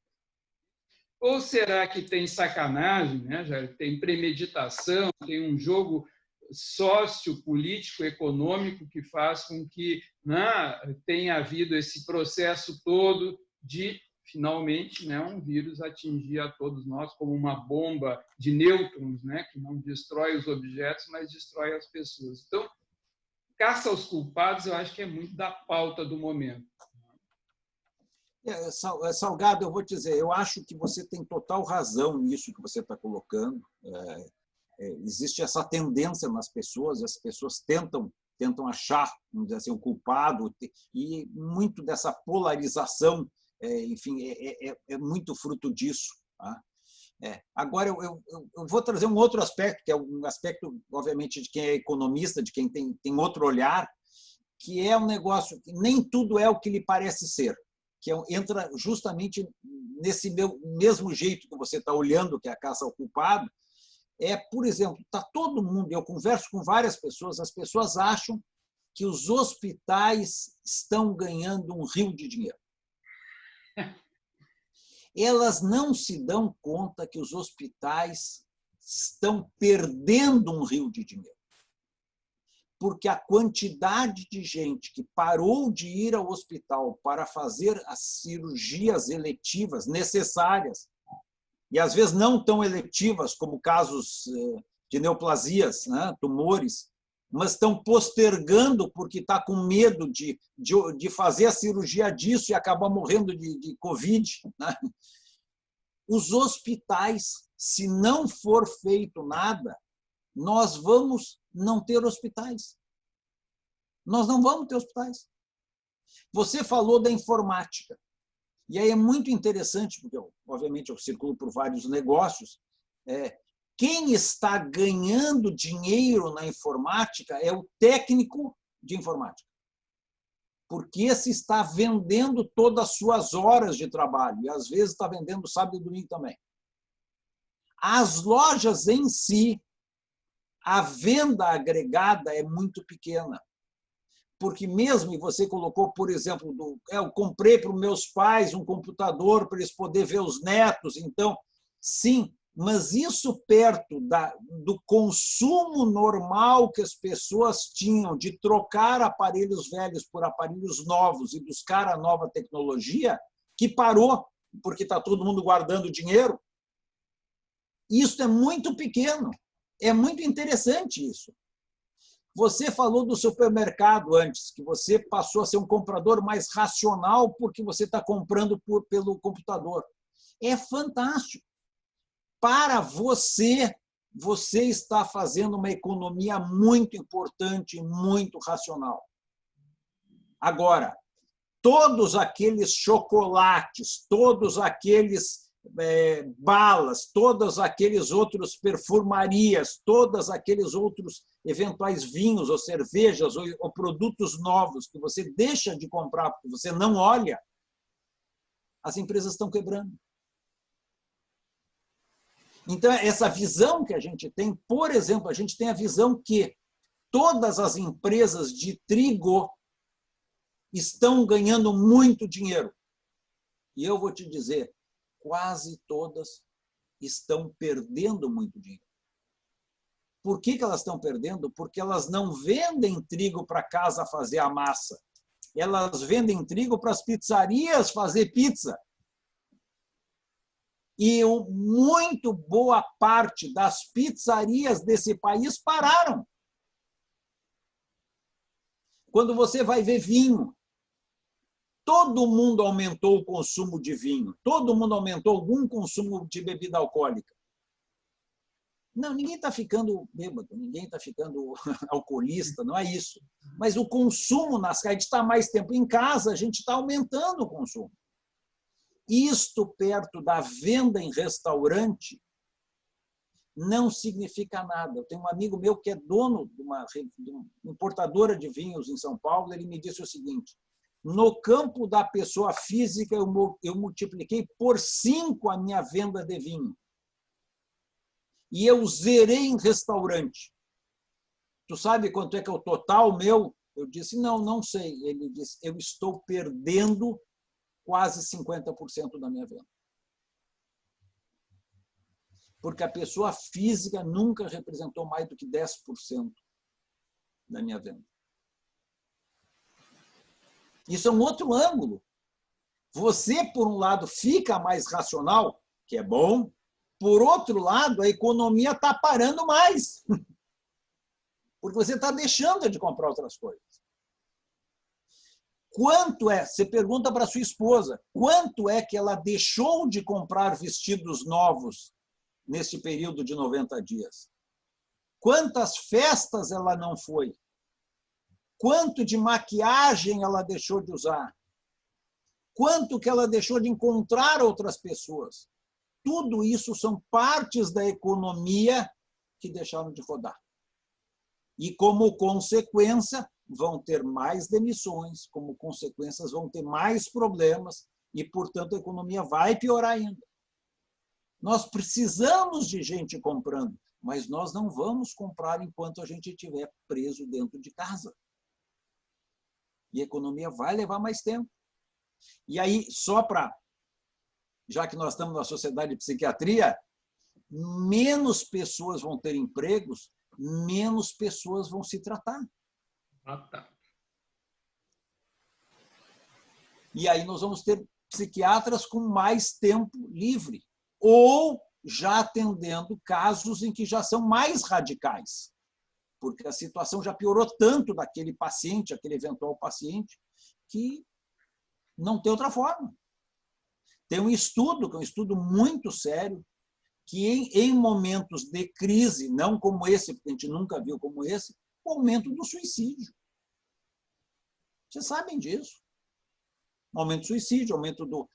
Ou será que tem sacanagem, né? Já tem premeditação, tem um jogo sociopolítico, econômico que faz com que, né, tenha havido esse processo todo de, finalmente, né, um vírus atingir a todos nós como uma bomba de nêutrons, né, que não destrói os objetos, mas destrói as pessoas. Então, caça aos culpados, eu acho que é muito da pauta do momento. Salgado, eu vou te dizer, eu acho que você tem total razão nisso que você está colocando. Existe essa tendência nas pessoas, as pessoas tentam achar, vamos dizer assim, o culpado, e muito dessa polarização, enfim, é muito fruto disso. Tá? Agora, eu vou trazer um outro aspecto, que é um aspecto, obviamente, de quem é economista, de quem tem outro olhar, que é um negócio que nem tudo é o que lhe parece ser, que entra justamente nesse mesmo jeito que você está olhando, que é a caça ao culpado. Por exemplo, está todo mundo, eu converso com várias pessoas, as pessoas acham que os hospitais estão ganhando um rio de dinheiro. Elas não se dão conta que os hospitais estão perdendo um rio de dinheiro. Porque a quantidade de gente que parou de ir ao hospital para fazer as cirurgias eletivas necessárias, e às vezes não tão eletivas, como casos de neoplasias, né, tumores, mas estão postergando porque está com medo de fazer a cirurgia disso e acabar morrendo de Covid. Né? Os hospitais, se não for feito nada, nós vamos não ter hospitais. Nós não vamos ter hospitais. Você falou da informática. E aí é muito interessante, porque, obviamente, eu circulo por vários negócios. Quem está ganhando dinheiro na informática é o técnico de informática. Porque esse está vendendo todas as suas horas de trabalho. E, às vezes, está vendendo sábado e domingo também. As lojas em si, a venda agregada é muito pequena. Porque mesmo, e você colocou, por exemplo, eu comprei para os meus pais um computador para eles poderem ver os netos, então, sim, mas isso perto do consumo normal que as pessoas tinham de trocar aparelhos velhos por aparelhos novos e buscar a nova tecnologia, que parou, porque está todo mundo guardando dinheiro, isso é muito pequeno. É muito interessante isso. Você falou do supermercado antes, que você passou a ser um comprador mais racional porque você está comprando pelo computador. É fantástico. Para você está fazendo uma economia muito importante, muito racional. Agora, todos aqueles chocolates, todos aqueles balas, todos aqueles outros perfumarias, todos aqueles outros eventuais vinhos ou cervejas ou produtos novos que você deixa de comprar porque você não olha, as empresas estão quebrando. Então, essa visão que a gente tem, por exemplo, a gente tem a visão que todas as empresas de trigo estão ganhando muito dinheiro. E eu vou te dizer, quase todas estão perdendo muito dinheiro. Por que elas estão perdendo? Porque elas não vendem trigo para casa fazer a massa. Elas vendem trigo para as pizzarias fazer pizza. E muito boa parte das pizzarias desse país pararam. Quando você vai ver vinho, todo mundo aumentou o consumo de vinho, todo mundo aumentou algum consumo de bebida alcoólica. Não, ninguém está ficando bêbado, ninguém está ficando alcoolista, não é isso. Mas o consumo nas casas, a gente está mais tempo em casa, a gente está aumentando o consumo. Isto perto da venda em restaurante não significa nada. Eu tenho um amigo meu que é dono de uma importadora de vinhos em São Paulo, ele me disse o seguinte: no campo da pessoa física, eu multipliquei por 5 a minha venda de vinho. E eu zerei em restaurante. Tu sabe quanto é que é o total meu? Eu disse, não, não sei. Ele disse, eu estou perdendo quase 50% da minha venda. Porque a pessoa física nunca representou mais do que 10% da minha venda. Isso é um outro ângulo. Você, por um lado, fica mais racional, que é bom. Por outro lado, a economia está parando mais. Porque você está deixando de comprar outras coisas. Quanto é? Você pergunta para sua esposa, quanto é que ela deixou de comprar vestidos novos nesse período de 90 dias? Quantas festas ela não foi? Quanto de maquiagem ela deixou de usar? Quanto que ela deixou de encontrar outras pessoas? Tudo isso são partes da economia que deixaram de rodar. E, como consequência, vão ter mais demissões, como consequências, vão ter mais problemas e, portanto, a economia vai piorar ainda. Nós precisamos de gente comprando, mas nós não vamos comprar enquanto a gente estiver preso dentro de casa. E a economia vai levar mais tempo. E aí, só para... Já que nós estamos na sociedade de psiquiatria, menos pessoas vão ter empregos, menos pessoas vão se tratar. Ah, tá. E aí nós vamos ter psiquiatras com mais tempo livre, ou já atendendo casos em que já são mais radicais, porque a situação já piorou tanto daquele paciente, aquele eventual paciente, que não tem outra forma. Tem um estudo, que é um estudo muito sério, que em momentos de crise, não como esse, porque a gente nunca viu como esse, o aumento do suicídio. Vocês sabem disso. O aumento do suicídio, o aumento do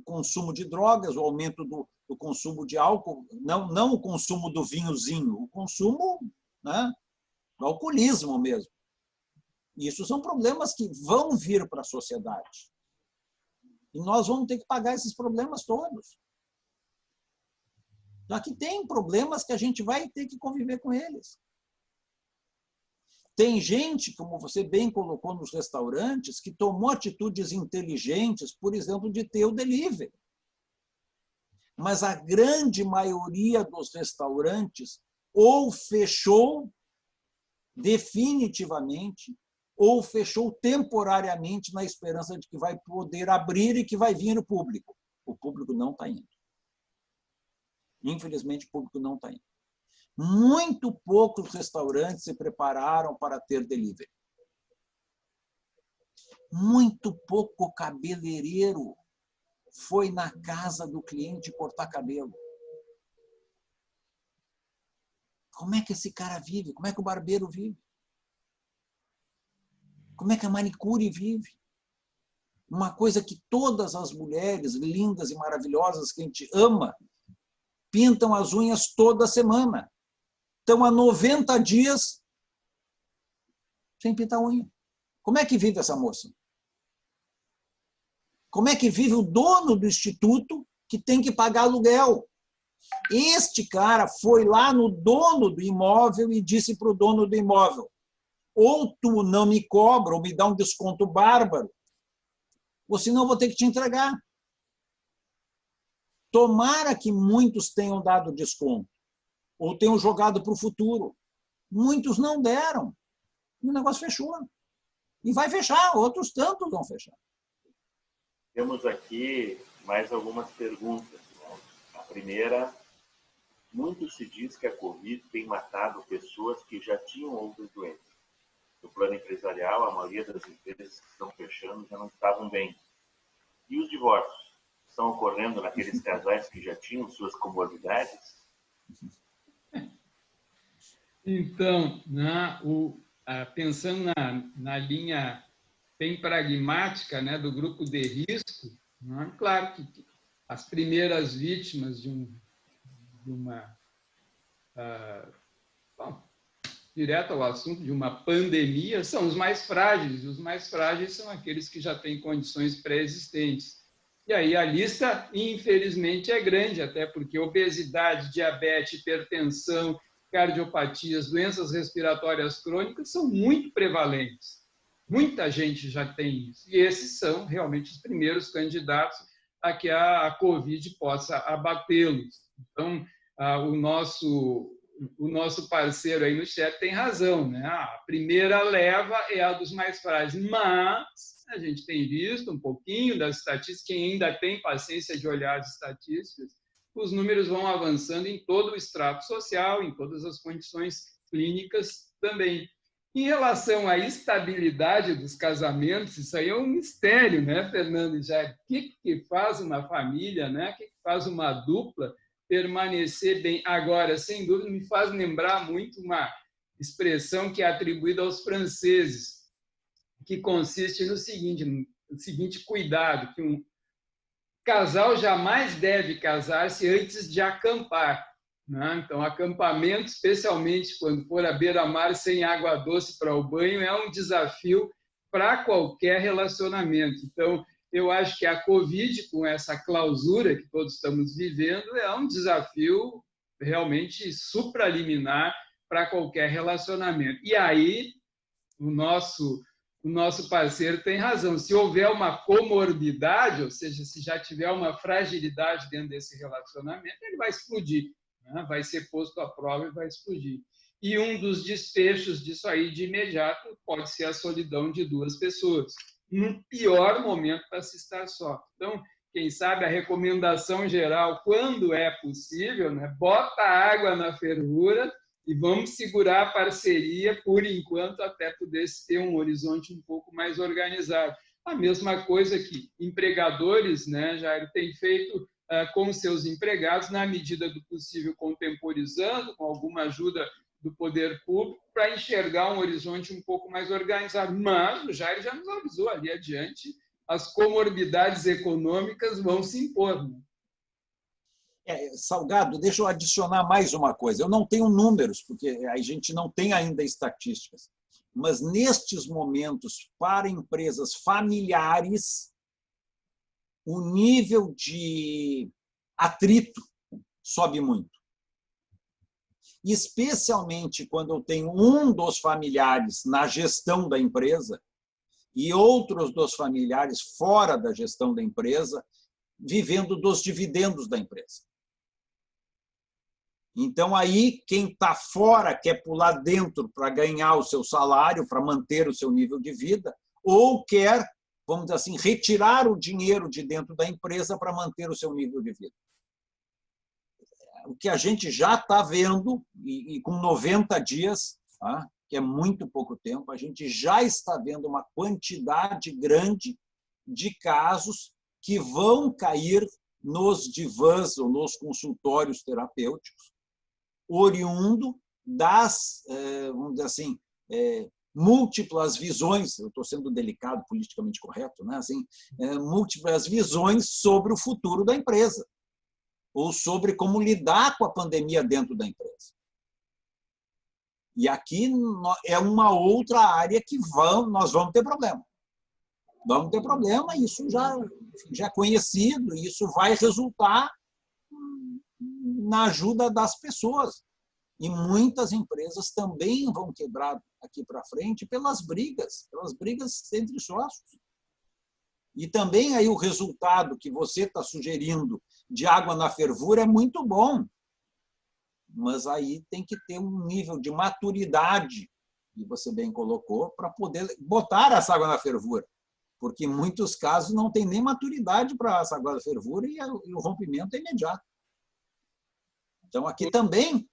consumo de drogas, o aumento do consumo de álcool, não o consumo do vinhozinho, o consumo, né, do alcoolismo mesmo. Isso são problemas que vão vir para a sociedade. E nós vamos ter que pagar esses problemas todos. Já que tem problemas que a gente vai ter que conviver com eles. Tem gente, como você bem colocou nos restaurantes, que tomou atitudes inteligentes, por exemplo, de ter o delivery. Mas a grande maioria dos restaurantes ou fechou definitivamente, ou fechou temporariamente na esperança de que vai poder abrir e que vai vir o público. O público não está indo. Infelizmente, o público não está indo. Muito poucos restaurantes se prepararam para ter delivery. Muito pouco cabeleireiro foi na casa do cliente cortar cabelo. Como é que esse cara vive? Como é que o barbeiro vive? Como é que a manicure vive? Uma coisa que todas as mulheres lindas e maravilhosas que a gente ama pintam as unhas toda semana. Estão há 90 dias sem pintar a unha. Como é que vive essa moça? Como é que vive o dono do instituto que tem que pagar aluguel? Este cara foi lá no dono do imóvel e disse para o dono do imóvel: ou tu não me cobra, ou me dá um desconto bárbaro, ou senão eu vou ter que te entregar. Tomara que muitos tenham dado desconto, ou tenham jogado para o futuro. Muitos não deram. E o negócio fechou. E vai fechar, outros tantos vão fechar. Temos aqui mais algumas perguntas. primeira, muito se diz que a Covid tem matado pessoas que já tinham outras doenças. No plano empresarial, a maioria das empresas que estão fechando já não estavam bem. E os divórcios? Estão ocorrendo naqueles casais que já tinham suas comorbidades? Então, pensando na linha bem pragmática, né, do grupo de risco, né, claro que as primeiras vítimas de uma... bom, direto ao assunto de uma pandemia são os mais frágeis, e os mais frágeis são aqueles que já têm condições pré-existentes. E aí a lista, infelizmente, é grande, até porque obesidade, diabetes, hipertensão, cardiopatias, doenças respiratórias crônicas são muito prevalentes. Muita gente já tem isso. E esses são realmente os primeiros candidatos a que a Covid possa abatê-los. Então, o nosso parceiro aí no chat tem razão, né? A primeira leva é a dos mais frágeis, mas a gente tem visto um pouquinho das estatísticas, quem ainda tem paciência de olhar as estatísticas, os números vão avançando em todo o extrato social, em todas as condições clínicas também. Em relação à estabilidade dos casamentos, isso aí é um mistério, né, Fernando? Já o que faz uma família, né? O que faz uma dupla permanecer bem? Agora, sem dúvida, me faz lembrar muito uma expressão que é atribuída aos franceses, que consiste no seguinte cuidado, que um casal jamais deve casar-se antes de acampar, né? Então, acampamento, especialmente quando for à beira-mar sem água doce para o banho, é um desafio para qualquer relacionamento. Então, eu acho que a Covid, com essa clausura que todos estamos vivendo, é um desafio realmente supraliminar para qualquer relacionamento. E aí, o nosso parceiro tem razão. Se houver uma comorbidade, ou seja, se já tiver uma fragilidade dentro desse relacionamento, ele vai explodir, né? Vai ser posto à prova e vai explodir. E um dos desfechos disso aí, de imediato, pode ser a solidão de duas pessoas, no pior momento para se estar só. Então, quem sabe a recomendação geral, quando é possível, né? Bota água na fervura e vamos segurar a parceria, por enquanto, até poder ter um horizonte um pouco mais organizado. A mesma coisa que empregadores, né, Jair, têm feito com seus empregados, na medida do possível, contemporizando, com alguma ajuda do poder público, para enxergar um horizonte um pouco mais organizado. Mas o Jair já nos avisou ali adiante, as comorbidades econômicas vão se impor, né? Salgado, deixa eu adicionar mais uma coisa. Eu não tenho números, porque a gente não tem ainda estatísticas, mas nestes momentos, para empresas familiares, o nível de atrito sobe muito. Especialmente quando eu tenho um dos familiares na gestão da empresa e outros dos familiares fora da gestão da empresa, vivendo dos dividendos da empresa. Então, aí, quem está fora quer pular dentro para ganhar o seu salário, para manter o seu nível de vida, ou quer, vamos dizer assim, retirar o dinheiro de dentro da empresa para manter o seu nível de vida. O que a gente já está vendo, e com 90 dias, tá, que é muito pouco tempo, a gente já está vendo uma quantidade grande de casos que vão cair nos divãs ou nos consultórios terapêuticos, oriundo das, vamos dizer assim, múltiplas visões, eu estou sendo delicado, politicamente correto, né? Assim, múltiplas visões sobre o futuro da empresa, ou sobre como lidar com a pandemia dentro da empresa. E aqui é uma outra área que nós vamos ter problema. Vamos ter problema, isso já é conhecido, e isso vai resultar na ajuda das pessoas. E muitas empresas também vão quebrar aqui para frente pelas brigas entre sócios. E também aí o resultado que você está sugerindo de água na fervura é muito bom, mas aí tem que ter um nível de maturidade, que você bem colocou, para poder botar essa água na fervura. Porque em muitos casos não tem nem maturidade para essa água na fervura e o rompimento é imediato. Então, aqui também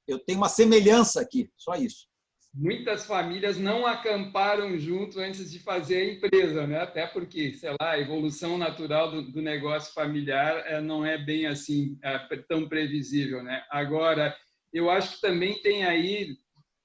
eu tenho uma semelhança aqui, só isso. Muitas famílias não acamparam junto antes de fazer a empresa, né? Até porque, sei lá, a evolução natural do negócio familiar não é bem assim, tão previsível, né? Agora, eu acho que também tem aí,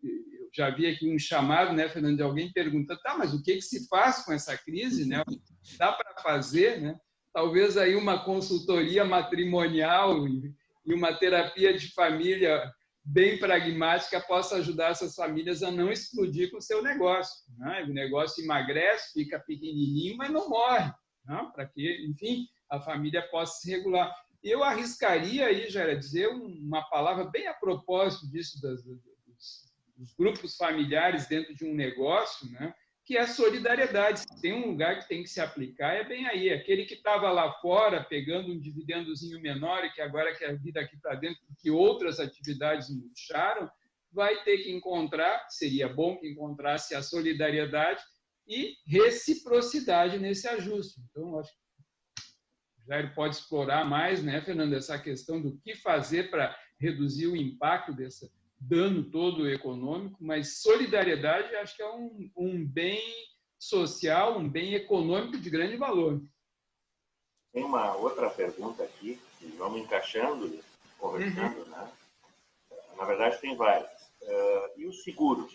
eu já vi aqui um chamado, né, Fernando, de alguém perguntando, tá, mas o que se faz com essa crise, né? O que dá para fazer, né? Talvez aí uma consultoria matrimonial e uma terapia de família bem pragmática possa ajudar essas famílias a não explodir com o seu negócio, né? O negócio emagrece, fica pequenininho, mas não morre, né? Para que, enfim, a família possa se regular. Eu arriscaria aí, já dizer uma palavra bem a propósito disso, dos grupos familiares dentro de um negócio, né? Que é a solidariedade. Se tem um lugar que tem que se aplicar, é bem aí. Aquele que estava lá fora pegando um dividendozinho menor e que agora quer vir aqui para dentro, porque outras atividades murcharam, vai ter que encontrar, seria bom que encontrasse a solidariedade e reciprocidade nesse ajuste. Então, acho que o Jair pode explorar mais, né, Fernando, essa questão do que fazer para reduzir o impacto desse dano todo econômico, mas solidariedade acho que é um bem social, um bem econômico de grande valor. Tem uma outra pergunta aqui, que vamos encaixando, conversando, né? Na verdade, tem várias. E os seguros?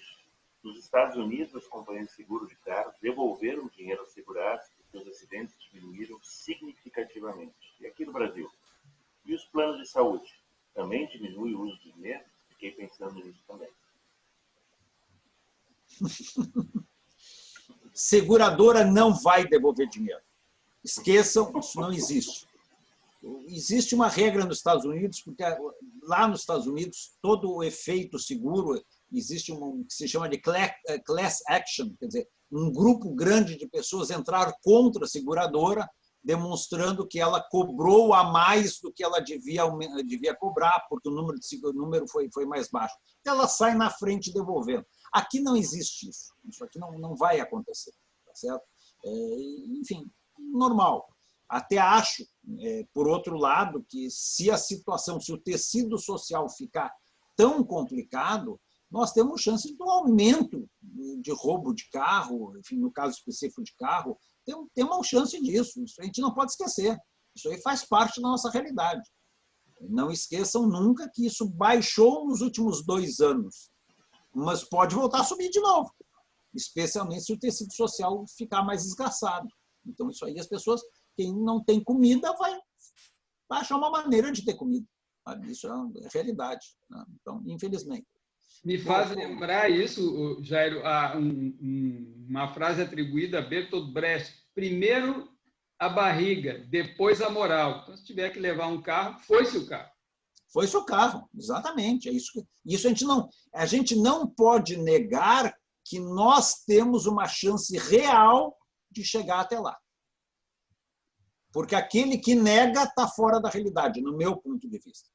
Nos Estados Unidos, as companhias de seguro de carro devolveram dinheiro aos segurados porque os acidentes diminuíram significativamente. E aqui no Brasil? E os planos de saúde? Também diminui o uso de dinheiro? Fiquei pensando nisso também. Seguradora não vai devolver dinheiro. Esqueçam, isso não existe. Existe uma regra nos Estados Unidos, porque lá nos Estados Unidos, todo o efeito seguro, existe um que se chama de class action, quer dizer, um grupo grande de pessoas entraram contra a seguradora, demonstrando que ela cobrou a mais do que ela devia cobrar, porque o número foi mais baixo. Ela sai na frente devolvendo. Aqui não existe isso. Isso aqui não vai acontecer. Tá certo? Enfim, normal. Até acho, por outro lado, que se a situação, se o tecido social ficar tão complicado, nós temos chance de um aumento de roubo de carro, enfim, no caso específico de carro, tem uma chance disso. Isso a gente não pode esquecer. Isso aí faz parte da nossa realidade. Não esqueçam nunca que isso baixou nos últimos 2 anos, mas pode voltar a subir de novo, especialmente se o tecido social ficar mais esgarçado. Então, isso aí, as pessoas, quem não tem comida, vai achar uma maneira de ter comida. Isso é realidade. Então, infelizmente. Me faz lembrar isso, Jairo, uma frase atribuída a Bertolt Brecht. Primeiro a barriga, depois a moral. Então, se tiver que levar um carro, foi-se o carro. Foi-se o carro, exatamente. É isso a gente não pode negar que nós temos uma chance real de chegar até lá. Porque aquele que nega está fora da realidade, no meu ponto de vista.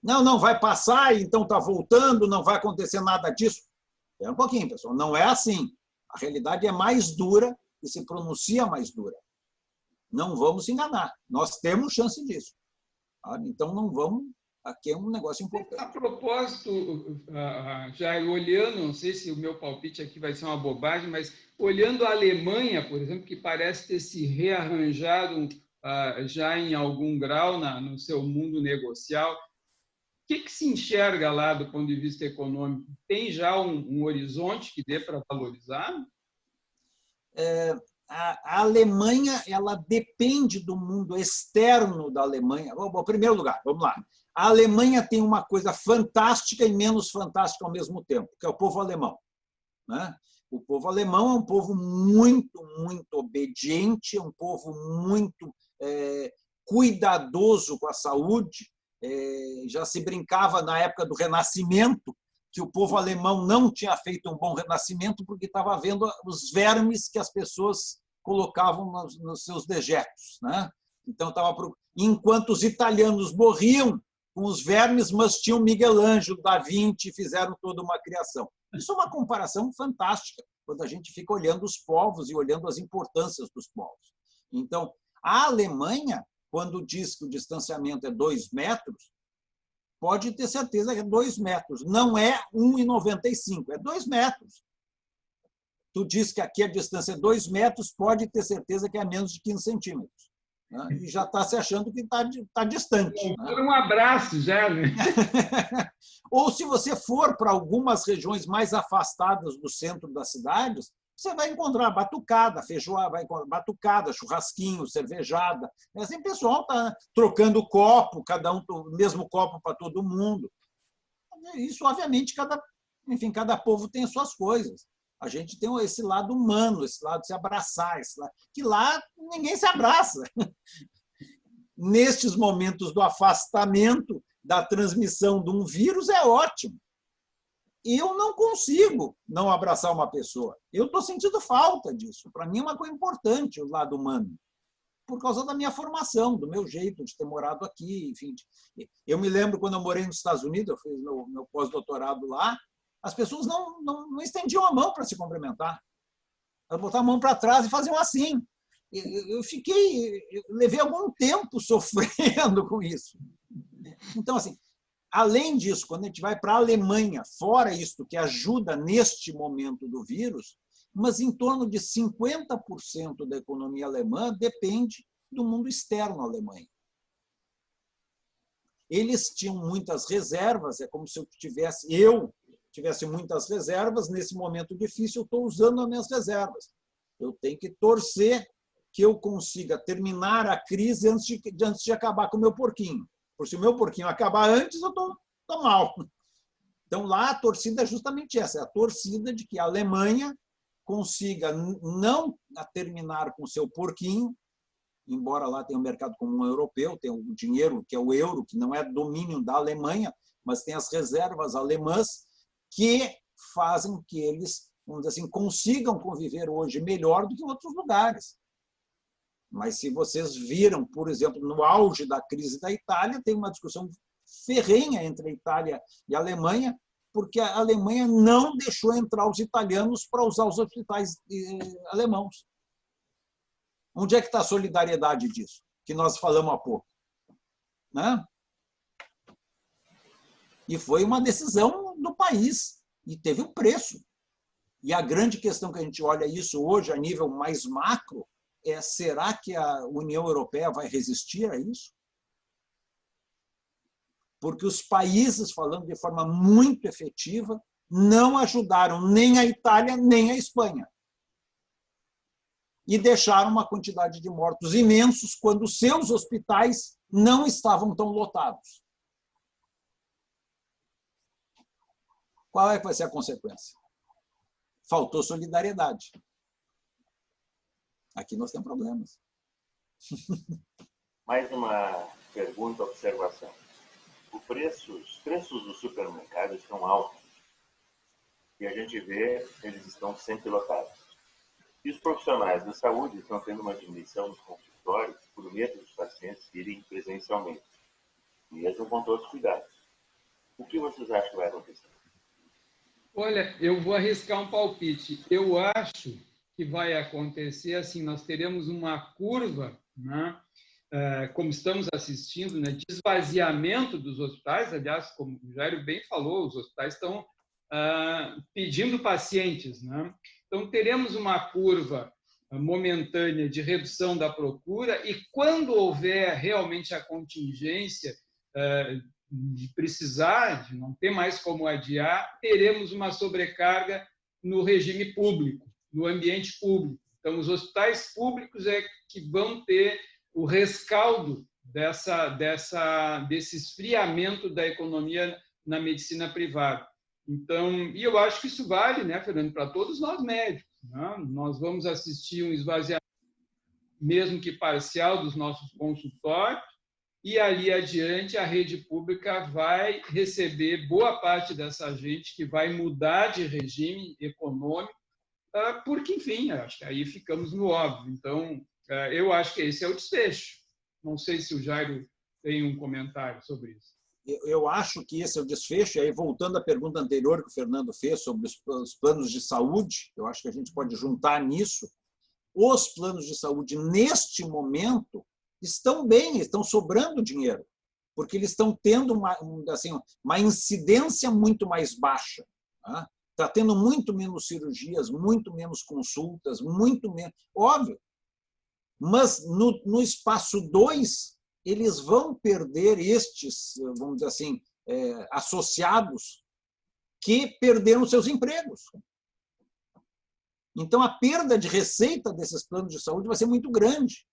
Não vai passar, então está voltando, não vai acontecer nada disso. Espera um pouquinho, pessoal. Não é assim. A realidade é mais dura e se pronuncia mais dura. Não vamos se enganar. Nós temos chance disso. Então, não vamos... Aqui é um negócio importante. A propósito, Jair, olhando, não sei se o meu palpite aqui vai ser uma bobagem, mas olhando a Alemanha, por exemplo, que parece ter se rearranjado já em algum grau no seu mundo negocial, o que se enxerga lá do ponto de vista econômico? Tem já um horizonte que dê para valorizar? A Alemanha, ela depende do mundo externo da Alemanha. Em primeiro lugar, vamos lá. A Alemanha tem uma coisa fantástica e menos fantástica ao mesmo tempo, que é o povo alemão. Né? O povo alemão é um povo muito, muito obediente, é um povo muito cuidadoso com a saúde. Já se brincava na época do Renascimento que o povo alemão não tinha feito um bom renascimento porque estava vendo os vermes que as pessoas colocavam nos seus dejetos. Né? Então, enquanto os italianos morriam com os vermes, mas tinham Miguel Ângelo, Da Vinci, fizeram toda uma criação. Isso é uma comparação fantástica, quando a gente fica olhando os povos e olhando as importâncias dos povos. Então, a Alemanha quando diz que o distanciamento é 2 metros, pode ter certeza que é 2 metros. Não é 1,95, é 2 metros. Tu diz que aqui a distância é 2 metros, pode ter certeza que é menos de 15 centímetros. Né? E já está se achando que está distante. Né? Um abraço já, né? Ou se você for para algumas regiões mais afastadas do centro das cidades, você vai encontrar batucada, feijoada, vai encontrar batucada, churrasquinho, cervejada. Assim, o pessoal está trocando copo, cada um o mesmo copo para todo mundo. Isso, obviamente, cada povo tem as suas coisas. A gente tem esse lado humano, esse lado de se abraçar, que lá ninguém se abraça. Nestes momentos do afastamento, da transmissão de um vírus, é ótimo. Eu não consigo não abraçar uma pessoa. Eu estou sentindo falta disso. Para mim é uma coisa importante, o lado humano, por causa da minha formação, do meu jeito de ter morado aqui. Enfim, eu me lembro quando eu morei nos Estados Unidos, eu fiz meu pós-doutorado lá, as pessoas não estendiam a mão para se cumprimentar. Elas botavam a mão para trás e faziam assim. Eu levei algum tempo sofrendo com isso. Então, assim, além disso, quando a gente vai para a Alemanha, fora isso que ajuda neste momento do vírus, mas em torno de 50% da economia alemã depende do mundo externo à Alemanha. Eles tinham muitas reservas, é como se eu tivesse muitas reservas, nesse momento difícil eu estou usando as minhas reservas. Eu tenho que torcer que eu consiga terminar a crise antes de acabar com o meu porquinho. Porque se o meu porquinho acabar antes, eu estou mal. Então, lá a torcida é justamente essa, é a torcida de que a Alemanha consiga não terminar com o seu porquinho, embora lá tenha um mercado comum europeu, tem o dinheiro, que é o euro, que não é domínio da Alemanha, mas tem as reservas alemãs que fazem que eles, vamos dizer assim, consigam conviver hoje melhor do que em outros lugares. Mas se vocês viram, por exemplo, no auge da crise da Itália, tem uma discussão ferrenha entre a Itália e a Alemanha, porque a Alemanha não deixou entrar os italianos para usar os hospitais alemãos. Onde é que está a solidariedade disso? Que nós falamos há pouco. Né? E foi uma decisão do país, e teve um preço. E a grande questão que a gente olha isso hoje, a nível mais macro, será que a União Europeia vai resistir a isso? Porque os países, falando de forma muito efetiva, não ajudaram nem a Itália, nem a Espanha. E deixaram uma quantidade de mortos imensos quando seus hospitais não estavam tão lotados. Qual é que vai ser a consequência? Faltou solidariedade. Aqui nós temos problemas. Mais uma pergunta, observação. Os preços dos supermercados estão altos. E a gente vê que eles estão sempre lotados. E os profissionais da saúde estão tendo uma diminuição nos consultórios por medo dos pacientes irem presencialmente, mesmo com todos os cuidados. O que vocês acham que vai acontecer? Olha, eu vou arriscar um palpite. Eu acho que vai acontecer assim, nós teremos uma curva, né, como estamos assistindo, né, de esvaziamento dos hospitais. Aliás, como o Jairo bem falou, os hospitais estão pedindo pacientes, né? Então, teremos uma curva momentânea de redução da procura e, quando houver realmente a contingência de precisar, de não ter mais como adiar, teremos uma sobrecarga no regime público, no ambiente público. Então, os hospitais públicos é que vão ter o rescaldo desse esfriamento da economia na medicina privada. Então, e eu acho que isso vale, né, Fernando, para todos nós médicos. Né? Nós vamos assistir um esvaziamento, mesmo que parcial, dos nossos consultórios, e ali adiante a rede pública vai receber boa parte dessa gente que vai mudar de regime econômico, porque, enfim, acho que aí ficamos no óbvio. Então, eu acho que esse é o desfecho. Não sei se o Jairo tem um comentário sobre isso. Eu acho que esse é o desfecho, e aí voltando à pergunta anterior que o Fernando fez sobre os planos de saúde, eu acho que a gente pode juntar nisso. Os planos de saúde, neste momento, estão bem, estão sobrando dinheiro, porque eles estão tendo uma incidência muito mais baixa. Está tendo muito menos cirurgias, muito menos consultas, muito menos... Óbvio. Mas no espaço 2, eles vão perder estes, vamos dizer assim, associados que perderam seus empregos. Então, a perda de receita desses planos de saúde vai ser muito grande.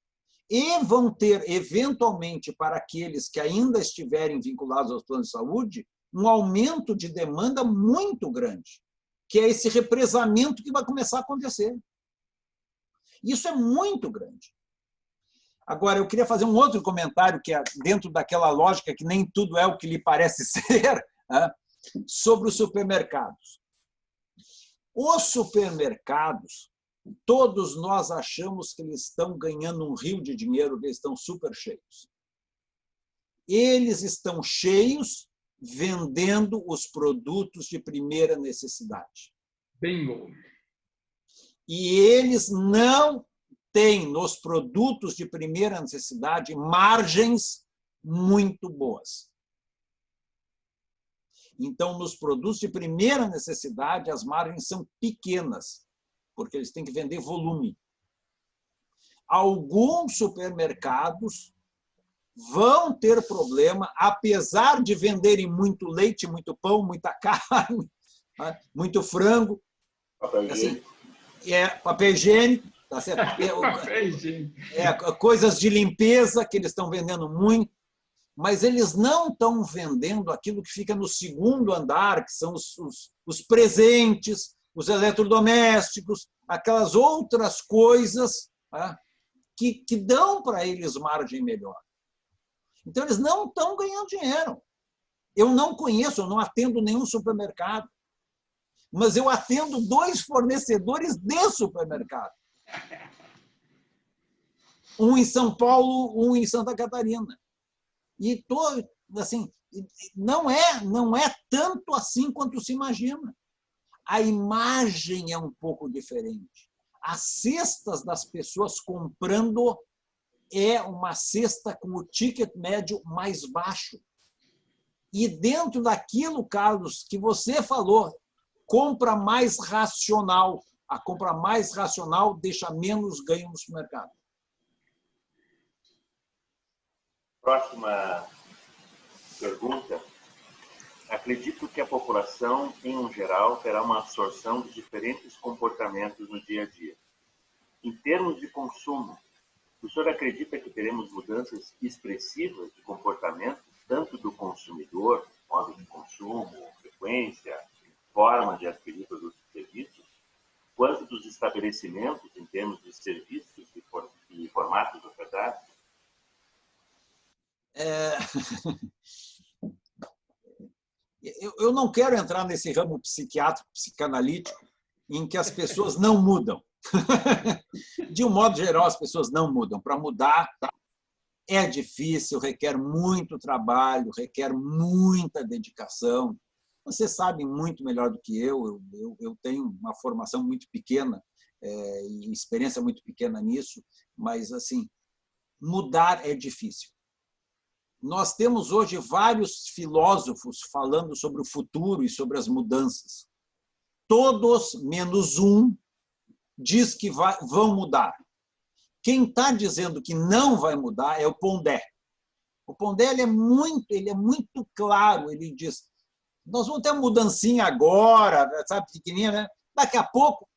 E vão ter, eventualmente, para aqueles que ainda estiverem vinculados aos planos de saúde, um aumento de demanda muito grande, que é esse represamento que vai começar a acontecer. Isso é muito grande. Agora, eu queria fazer um outro comentário, que é dentro daquela lógica que nem tudo é o que lhe parece ser, sobre os supermercados. Os supermercados, todos nós achamos que eles estão ganhando um rio de dinheiro, que eles estão super cheios. Eles estão cheios vendendo os produtos de primeira necessidade. Bingo. E eles não têm, nos produtos de primeira necessidade, margens muito boas. Então, nos produtos de primeira necessidade, as margens são pequenas, porque eles têm que vender volume. Alguns supermercados vão ter problema, apesar de venderem muito leite, muito pão, muita carne, muito frango. Papel higiênico. Assim, papel higiênico, tá certo? Coisas de limpeza que eles estão vendendo muito, mas eles não estão vendendo aquilo que fica no segundo andar, que são os presentes, os eletrodomésticos, aquelas outras coisas que dão para eles margem melhor. Então, eles não estão ganhando dinheiro. Eu não conheço, eu não atendo nenhum supermercado, mas eu atendo 2 fornecedores de supermercado. Um em São Paulo, um em Santa Catarina. E assim, não é tanto assim quanto se imagina. A imagem é um pouco diferente. As cestas das pessoas comprando é uma cesta com o ticket médio mais baixo. E dentro daquilo, Carlos, que você falou, compra mais racional. A compra mais racional deixa menos ganho no supermercado. Próxima pergunta. Acredito que a população, em um geral, terá uma absorção de diferentes comportamentos no dia a dia. Em termos de consumo, o senhor acredita que teremos mudanças expressivas de comportamento, tanto do consumidor, modo de consumo, frequência, forma de adquirir produtos e serviços, quanto dos estabelecimentos, em termos de serviços e formatos ofertados? Eu não quero entrar nesse ramo psiquiátrico, psicanalítico, em que as pessoas não mudam. De um modo geral, as pessoas não mudam. Para mudar, é difícil, requer muito trabalho, requer muita dedicação. Você sabe muito melhor do que eu tenho uma formação muito pequena e experiência muito pequena nisso, mas, assim, mudar é difícil. Nós temos hoje vários filósofos falando sobre o futuro e sobre as mudanças. Todos, menos um, diz que vão mudar. Quem está dizendo que não vai mudar é o Pondé. O Pondé ele é muito claro, ele diz, nós vamos ter uma mudancinha agora, sabe, pequenininha, né? Daqui a pouco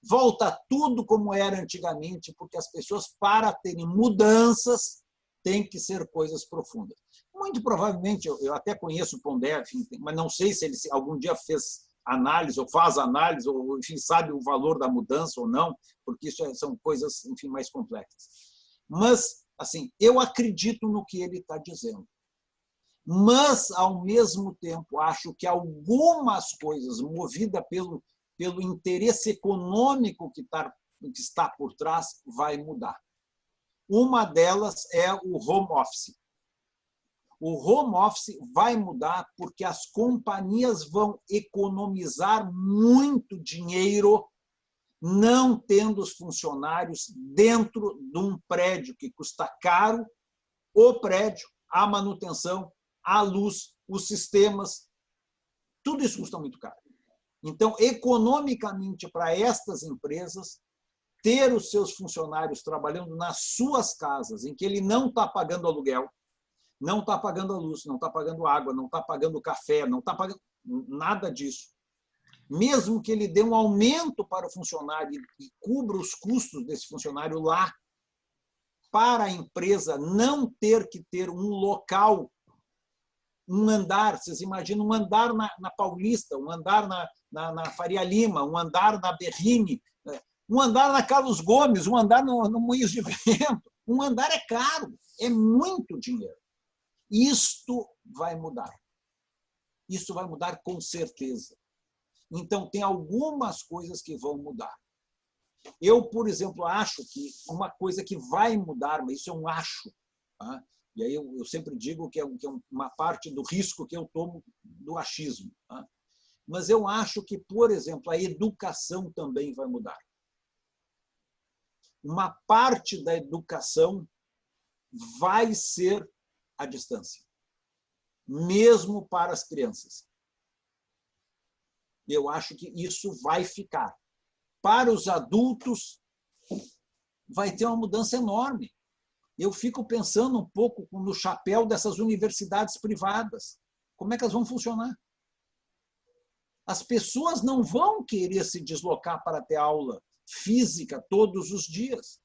volta tudo como era antigamente, porque as pessoas, para terem mudanças, tem que ser coisas profundas. Muito provavelmente, eu até conheço o Pondé, enfim, mas não sei se ele algum dia fez análise, ou faz análise, ou enfim, sabe o valor da mudança ou não, porque isso são coisas, enfim, mais complexas. Mas, assim, eu acredito no que ele está dizendo. Mas, ao mesmo tempo, acho que algumas coisas, movidas pelo interesse econômico que está por trás, vai mudar. Uma delas é o home office. O home office vai mudar porque as companhias vão economizar muito dinheiro não tendo os funcionários dentro de um prédio que custa caro, o prédio, a manutenção, a luz, os sistemas, tudo isso custa muito caro. Então, economicamente, para estas empresas, ter os seus funcionários trabalhando nas suas casas, em que ele não está pagando aluguel, não está pagando a luz, não está pagando água, não está pagando café, não está pagando nada disso. Mesmo que ele dê um aumento para o funcionário e cubra os custos desse funcionário lá, para a empresa não ter que ter um local, um andar, vocês imaginam um andar na Paulista, um andar na Faria Lima, um andar na Berrini, um andar na Carlos Gomes, um andar no Moinhos de Vento. Um andar é caro, é muito dinheiro. Isto vai mudar. Isso vai mudar com certeza. Então, tem algumas coisas que vão mudar. Eu, por exemplo, acho que uma coisa que vai mudar, mas isso é um acho, tá? E aí eu sempre digo que é uma parte do risco que eu tomo do achismo, tá? Mas eu acho que, por exemplo, a educação também vai mudar. Uma parte da educação vai ser à distância, mesmo para as crianças. Eu acho que isso vai ficar. Para os adultos, vai ter uma mudança enorme. Eu fico pensando um pouco no chapéu dessas universidades privadas. Como é que elas vão funcionar? As pessoas não vão querer se deslocar para ter aula física todos os dias.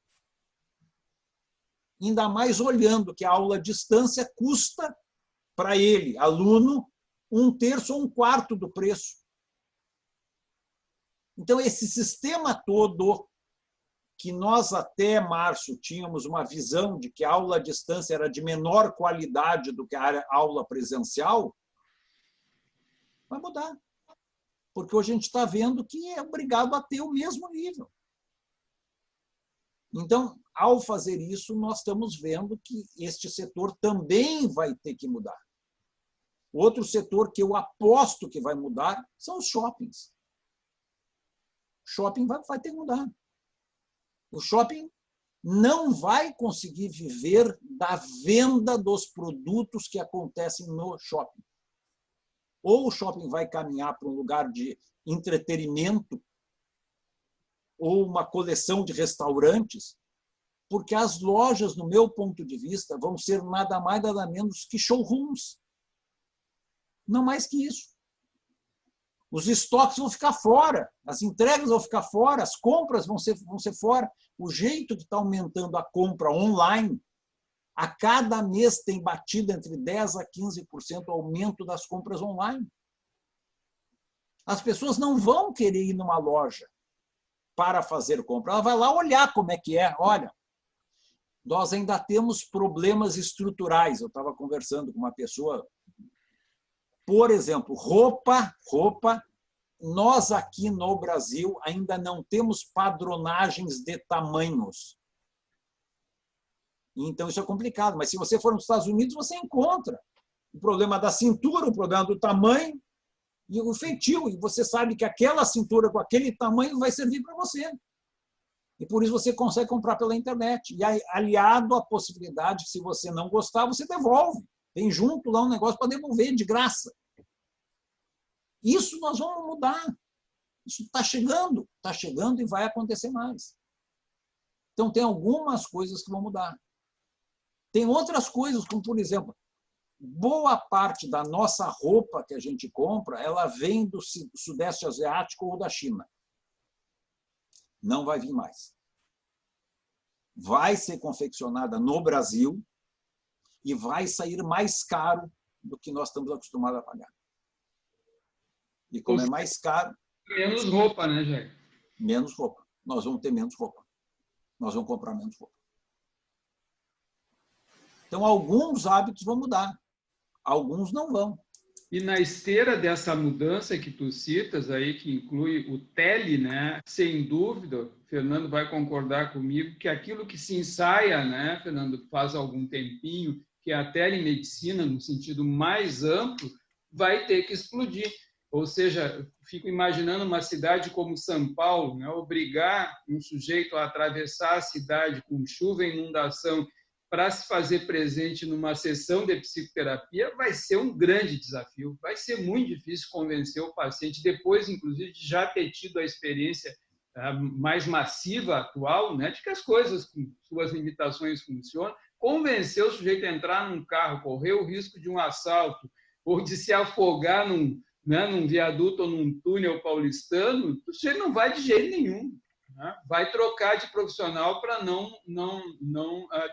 Ainda mais olhando que a aula à distância custa para ele, aluno, 1/3 ou 1/4 do preço. Então, esse sistema todo, que nós até março tínhamos uma visão de que a aula à distância era de menor qualidade do que a aula presencial, vai mudar. Porque hoje a gente está vendo que é obrigado a ter o mesmo nível. Então, ao fazer isso, nós estamos vendo que este setor também vai ter que mudar. Outro setor que eu aposto que vai mudar são os shoppings. O shopping vai ter que mudar. O shopping não vai conseguir viver da venda dos produtos que acontecem no shopping. Ou o shopping vai caminhar para um lugar de entretenimento ou uma coleção de restaurantes, porque as lojas, no meu ponto de vista, vão ser nada mais, nada menos que showrooms. Não mais que isso. Os estoques vão ficar fora, as entregas vão ficar fora, as compras vão ser fora. O jeito que está aumentando a compra online, a cada mês tem batido entre 10% a 15% o aumento das compras online. As pessoas não vão querer ir numa loja para fazer compra. Ela vai lá olhar como é que é. Olha, nós ainda temos problemas estruturais. Eu estava conversando com uma pessoa. Por exemplo, roupa, nós aqui no Brasil ainda não temos padronagens de tamanhos. Então, isso é complicado. Mas se você for nos Estados Unidos, você encontra o problema da cintura, o problema do tamanho e o feitio. E você sabe que aquela cintura com aquele tamanho vai servir para você. E por isso você consegue comprar pela internet. E aliado à possibilidade que, se você não gostar, você devolve. Tem junto lá um negócio para devolver de graça. Isso nós vamos mudar. Isso está chegando e vai acontecer mais. Então, tem algumas coisas que vão mudar. Tem outras coisas, como, por exemplo, boa parte da nossa roupa que a gente compra, ela vem do Sudeste Asiático ou da China. Não vai vir mais. Vai ser confeccionada no Brasil e vai sair mais caro do que nós estamos acostumados a pagar. E como é mais caro... Menos roupa, né, Jair? Menos roupa. Nós vamos ter menos roupa. Nós vamos comprar menos roupa. Então, alguns hábitos vão mudar. Alguns não vão. E na esteira dessa mudança que tu citas aí, que inclui o tele, né? Sem dúvida, o Fernando vai concordar comigo que aquilo que se ensaia, né, Fernando, faz algum tempinho, que é a telemedicina, no sentido mais amplo, vai ter que explodir. Ou seja, fico imaginando uma cidade como São Paulo, né? Obrigar um sujeito a atravessar a cidade com chuva e inundação para se fazer presente numa sessão de psicoterapia vai ser um grande desafio. Vai ser muito difícil convencer o paciente, depois, inclusive, de já ter tido a experiência mais massiva atual, né, de que as coisas com suas limitações funcionam, convencer o sujeito a entrar num carro, correr o risco de um assalto ou de se afogar num viaduto ou num túnel paulistano, o sujeito não vai de jeito nenhum. Né? Vai trocar de profissional para não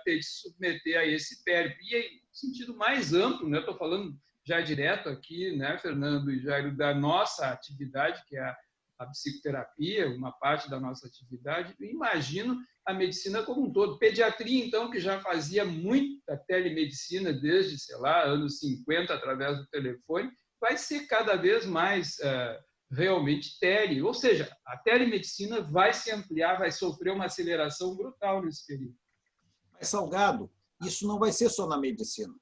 ter de se submeter a esse périplo. E em sentido mais amplo, né, estou falando já direto aqui, né, Fernando e Jairo, da nossa atividade, que é a psicoterapia, uma parte da nossa atividade, imagino a medicina como um todo. Pediatria, então, que já fazia muita telemedicina desde, sei lá, anos 50, através do telefone, vai ser cada vez mais realmente tele. Ou seja, a telemedicina vai se ampliar, vai sofrer uma aceleração brutal nesse período. Mas, Salgado, isso não vai ser só na medicina.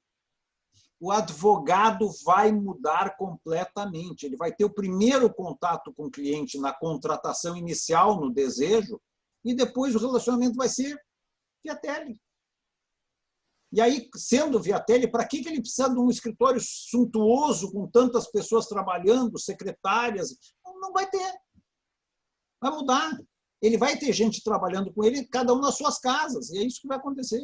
O advogado vai mudar completamente. Ele vai ter o primeiro contato com o cliente na contratação inicial, no desejo, e depois o relacionamento vai ser via tele. E aí, sendo via tele, para que ele precisa de um escritório suntuoso, com tantas pessoas trabalhando, secretárias? Não vai ter. Vai mudar. Ele vai ter gente trabalhando com ele, cada um nas suas casas, e é isso que vai acontecer.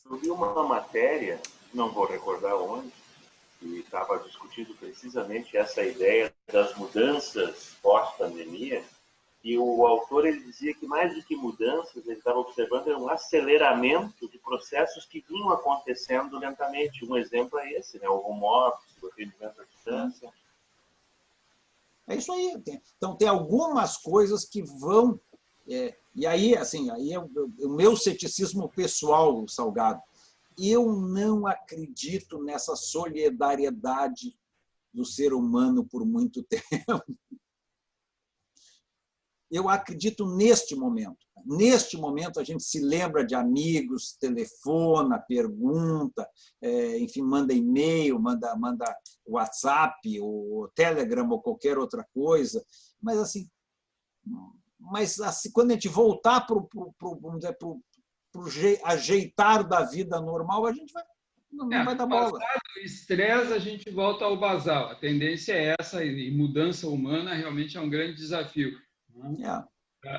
Eu vi uma matéria, não vou recordar onde, que estava discutindo precisamente essa ideia das mudanças pós-pandemia, e o autor ele dizia que mais do que mudanças, ele estava observando um aceleramento de processos que vinham acontecendo lentamente. Um exemplo é esse, né? O home office, o atendimento à distância. É isso aí. Então, tem algumas coisas que vão... e aí, assim, aí é o meu ceticismo pessoal, Salgado. Eu não acredito nessa solidariedade do ser humano por muito tempo. Eu acredito neste momento. Neste momento, a gente se lembra de amigos, telefona, pergunta, enfim, manda e-mail, manda WhatsApp, ou Telegram, ou qualquer outra coisa. Mas, assim, quando a gente voltar para o ajeitar da vida normal, a gente não vai dar bola. Passado o estresse, a gente volta ao basal. A tendência é essa, e mudança humana realmente é um grande desafio.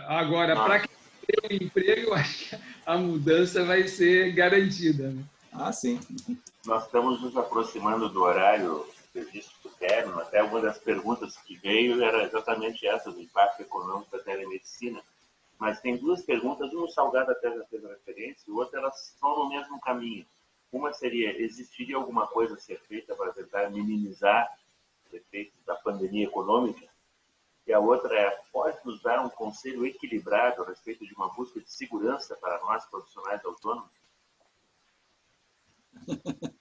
Agora, para quem tem um emprego, eu acho que a mudança vai ser garantida. Né? Sim. Nós estamos nos aproximando do horário previsto do término. Até uma das perguntas que veio era exatamente essa, do impacto econômico da telemedicina. Mas tem duas perguntas, uma o Salgado até já fez referência, e outra elas estão no mesmo caminho. Uma seria, existiria alguma coisa a ser feita para tentar minimizar os efeitos da pandemia econômica? E a outra é, pode nos dar um conselho equilibrado a respeito de uma busca de segurança para nós profissionais autônomos?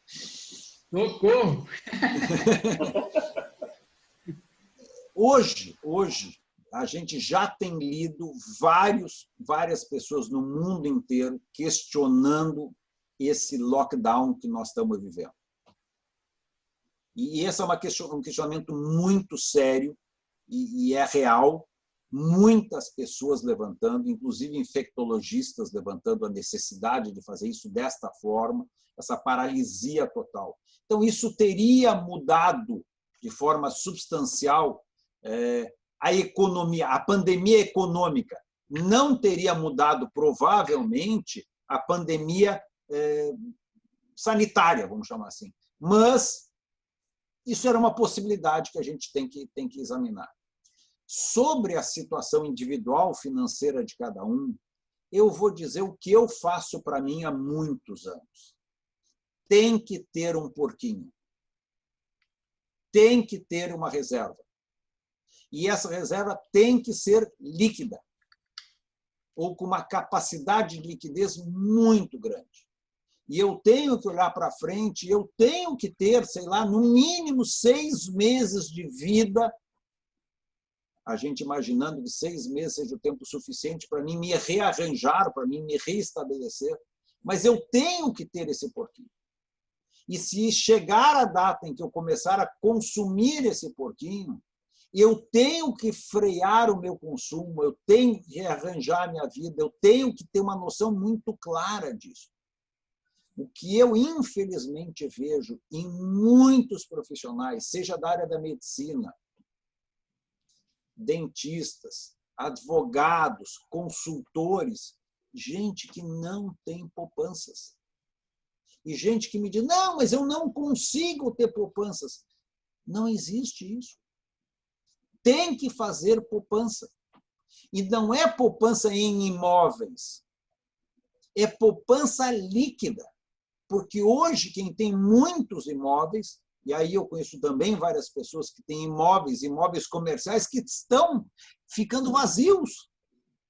Socorro! Hoje, a gente já tem lido várias pessoas no mundo inteiro questionando esse lockdown que nós estamos vivendo. E esse é um questionamento muito sério e é real. Muitas pessoas levantando, inclusive infectologistas levantando a necessidade de fazer isso desta forma, essa paralisia total. Então, isso teria mudado de forma substancial a economia, a pandemia econômica. Não teria mudado, provavelmente, a pandemia sanitária, vamos chamar assim. Mas isso era uma possibilidade que a gente tem que examinar. Sobre a situação individual financeira de cada um, eu vou dizer o que eu faço para mim há muitos anos. Tem que ter um porquinho. Tem que ter uma reserva. E essa reserva tem que ser líquida, ou com uma capacidade de liquidez muito grande. E eu tenho que olhar para frente, eu tenho que ter, sei lá, no mínimo 6 meses de vida, a gente imaginando que 6 meses seja o tempo suficiente para mim me rearranjar, para mim me reestabelecer, mas eu tenho que ter esse porquinho. E se chegar a data em que eu começar a consumir esse porquinho, eu tenho que frear o meu consumo, eu tenho que rearranjar a minha vida, eu tenho que ter uma noção muito clara disso. O que eu, infelizmente, vejo em muitos profissionais, seja da área da medicina, dentistas, advogados, consultores, gente que não tem poupanças. E gente que me diz, não, mas eu não consigo ter poupanças. Não existe isso. Tem que fazer poupança. E não é poupança em imóveis, é poupança líquida. Porque hoje, quem tem muitos imóveis, e aí eu conheço também várias pessoas que têm imóveis comerciais, que estão ficando vazios.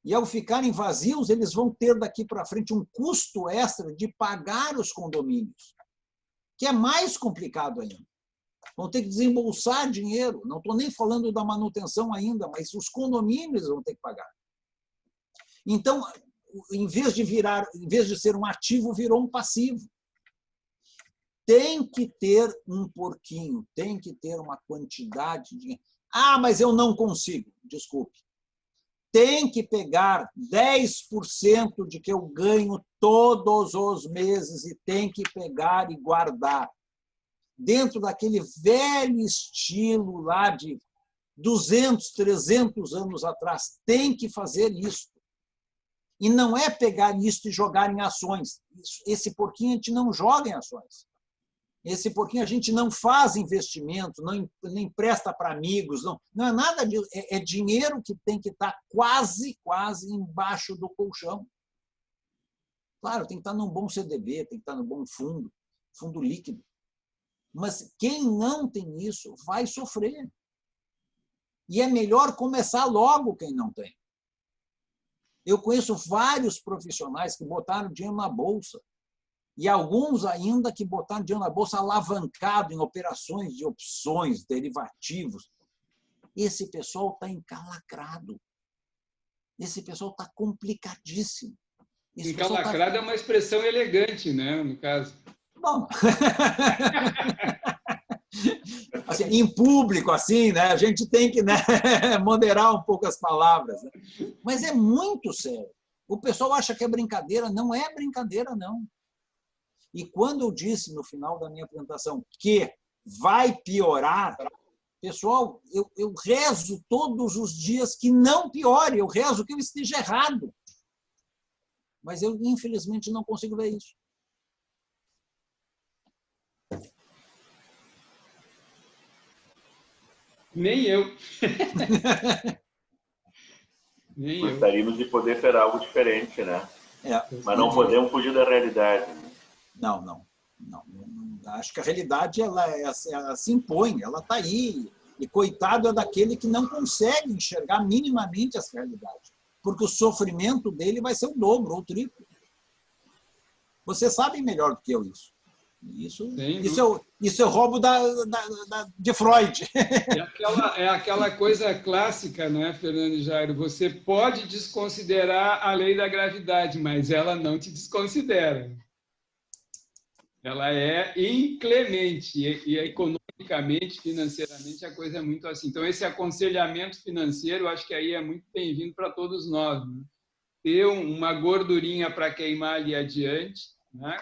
E, ao ficarem vazios, eles vão ter daqui para frente um custo extra de pagar os condomínios, que é mais complicado ainda. Vão ter que desembolsar dinheiro. Não estou nem falando da manutenção ainda, mas os condomínios vão ter que pagar. Então, em vez de ser um ativo, virou um passivo. Tem que ter um porquinho, tem que ter uma quantidade de dinheiro. Ah, mas eu não consigo. Desculpe. Tem que pegar 10% de que eu ganho todos os meses e tem que pegar e guardar. Dentro daquele velho estilo lá de 200, 300 anos atrás. Tem que fazer isso. E não é pegar isso e jogar em ações. Esse porquinho a gente não joga em ações. Esse porquinho a gente não faz investimento, não empresta para amigos, não é nada disso. É dinheiro que tem que estar quase embaixo do colchão. Claro, tem que estar num bom CDB, tem que estar num bom fundo líquido. Mas quem não tem isso vai sofrer. E é melhor começar logo quem não tem. Eu conheço vários profissionais que botaram dinheiro na bolsa. E alguns ainda que botaram dinheiro na bolsa alavancado em operações de opções, derivativos. Esse pessoal está encalacrado. Esse pessoal está complicadíssimo. Encalacrado é uma expressão elegante, né, no caso. Bom, assim, em público, assim, né, a gente tem que, né, moderar um pouco as palavras. Né? Mas é muito sério. O pessoal acha que é brincadeira. Não é brincadeira, não. E quando eu disse no final da minha apresentação que vai piorar, pessoal, eu rezo todos os dias que não piore, eu rezo que eu esteja errado. Mas eu, infelizmente, não consigo ver isso. Nem eu. Nem eu. Gostaríamos de poder ter algo diferente, né? Mas não podemos fugir da realidade. Não. Acho que a realidade ela se impõe, ela está aí. E coitado é daquele que não consegue enxergar minimamente essa realidade. Porque o sofrimento dele vai ser o dobro ou o triplo. Vocês sabem melhor do que eu isso. Isso é o roubo de Freud. É aquela coisa clássica, né, Fernando Jairo? Você pode desconsiderar a lei da gravidade, mas ela não te desconsidera. Ela é inclemente e economicamente, financeiramente, a coisa é muito assim. Então, esse aconselhamento financeiro, acho que aí é muito bem-vindo para todos nós. Né? Ter uma gordurinha para queimar ali adiante, né?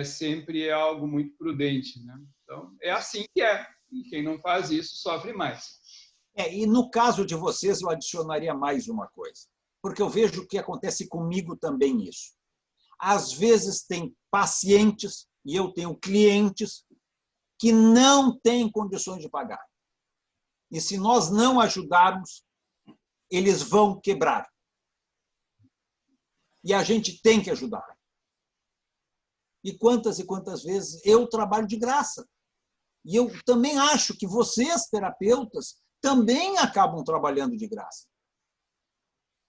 Sempre é algo muito prudente. Né? Então, é assim que é. E quem não faz isso sofre mais. E no caso de vocês, eu adicionaria mais uma coisa. Porque eu vejo que acontece comigo também isso. Às vezes tem pacientes, e eu tenho clientes, que não têm condições de pagar. E se nós não ajudarmos, eles vão quebrar. E a gente tem que ajudar. E quantas vezes eu trabalho de graça. E eu também acho que vocês, terapeutas, também acabam trabalhando de graça.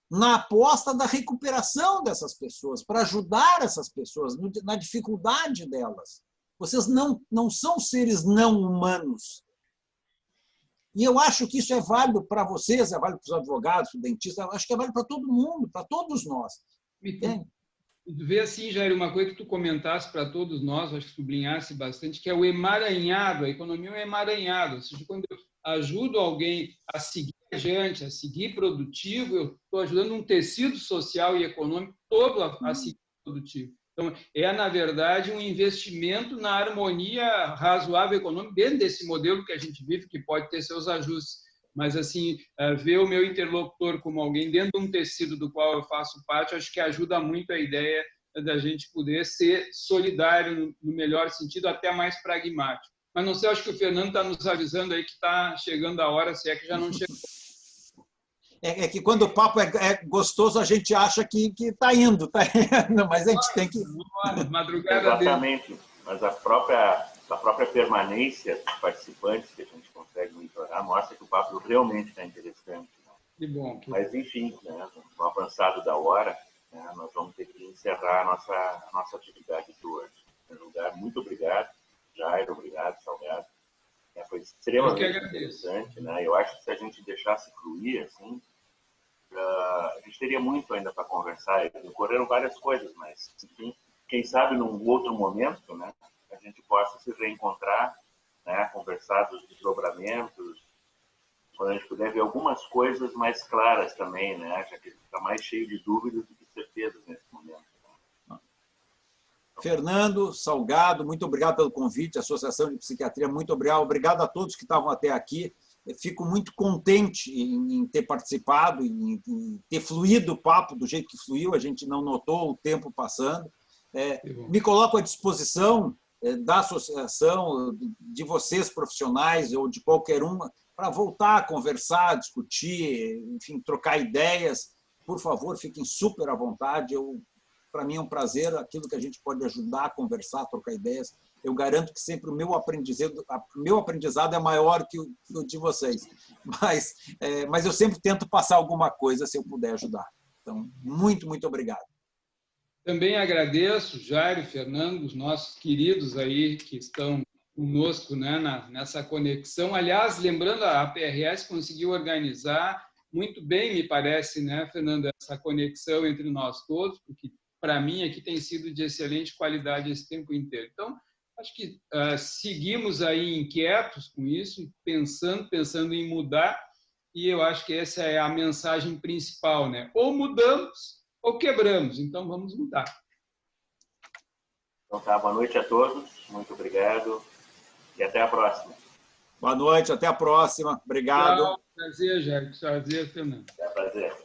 Na aposta da recuperação dessas pessoas, para ajudar essas pessoas na dificuldade delas. Vocês não são seres não humanos. E eu acho que isso é válido para vocês, é válido para os advogados, para os dentistas, acho que é válido para todo mundo, para todos nós. Entende? ver assim, Jair, uma coisa que tu comentasse para todos nós, acho que sublinhasse bastante, que é o emaranhado, a economia é um emaranhado, ou seja, quando eu ajudo alguém a seguir adiante, a seguir produtivo, eu estou ajudando um tecido social e econômico todo a seguir produtivo. Então, é, na verdade, um investimento na harmonia razoável econômica dentro desse modelo que a gente vive, que pode ter seus ajustes. Mas, assim, ver o meu interlocutor como alguém dentro de um tecido do qual eu faço parte, acho que ajuda muito a ideia da gente poder ser solidário no melhor sentido, até mais pragmático. Mas não sei, acho que o Fernando está nos avisando aí que está chegando a hora, se é que já não chegou. É que quando o papo é gostoso, a gente acha que está indo, mas a gente tem que... Madrugada Exatamente, dele. Mas a própria permanência dos participantes que a gente consegue monitorar mostra que o papo realmente está interessante. Né? Que bom. Mas, enfim, né, no avançado da hora, né, nós vamos ter que encerrar a nossa atividade de hoje. Em primeiro lugar, muito obrigado, Jair, obrigado, Salgado. Foi extremamente interessante. Né? Eu acho que se a gente deixasse fluir, assim, a gente teria muito ainda para conversar. Ocorreram várias coisas, mas, enfim, quem sabe num outro momento, né, a gente possa se reencontrar, né, conversar dos desdobramentos, quando a gente puder ver algumas coisas mais claras também, né, já que está mais cheio de dúvidas do que certezas nesse momento. Fernando, Salgado, muito obrigado pelo convite, Associação de Psiquiatria, muito obrigado. Obrigado a todos que estavam até aqui. Eu fico muito contente em ter participado, em ter fluído o papo do jeito que fluiu, a gente não notou o tempo passando. Me coloco à disposição da associação, de vocês profissionais ou de qualquer uma, para voltar a conversar, discutir, enfim, trocar ideias. Por favor, fiquem super à vontade. Para mim é um prazer aquilo que a gente pode ajudar a conversar, trocar ideias. Eu garanto que sempre o meu aprendizado é maior que o de vocês. Mas eu sempre tento passar alguma coisa se eu puder ajudar. Então, muito, muito obrigado. Também agradeço, Jair e Fernando, os nossos queridos aí que estão conosco, né, nessa conexão. Aliás, lembrando, a PRS conseguiu organizar muito bem, me parece, né, Fernando, essa conexão entre nós todos, porque, para mim, aqui tem sido de excelente qualidade esse tempo inteiro. Então, acho que seguimos aí inquietos com isso, pensando em mudar, e eu acho que essa é a mensagem principal, né? Ou mudamos ou quebramos, então vamos mudar. Então tá, boa noite a todos, muito obrigado e até a próxima. Boa noite, até a próxima. Obrigado. Tchau, prazer, Jair. Prazer, Fernando. É prazer.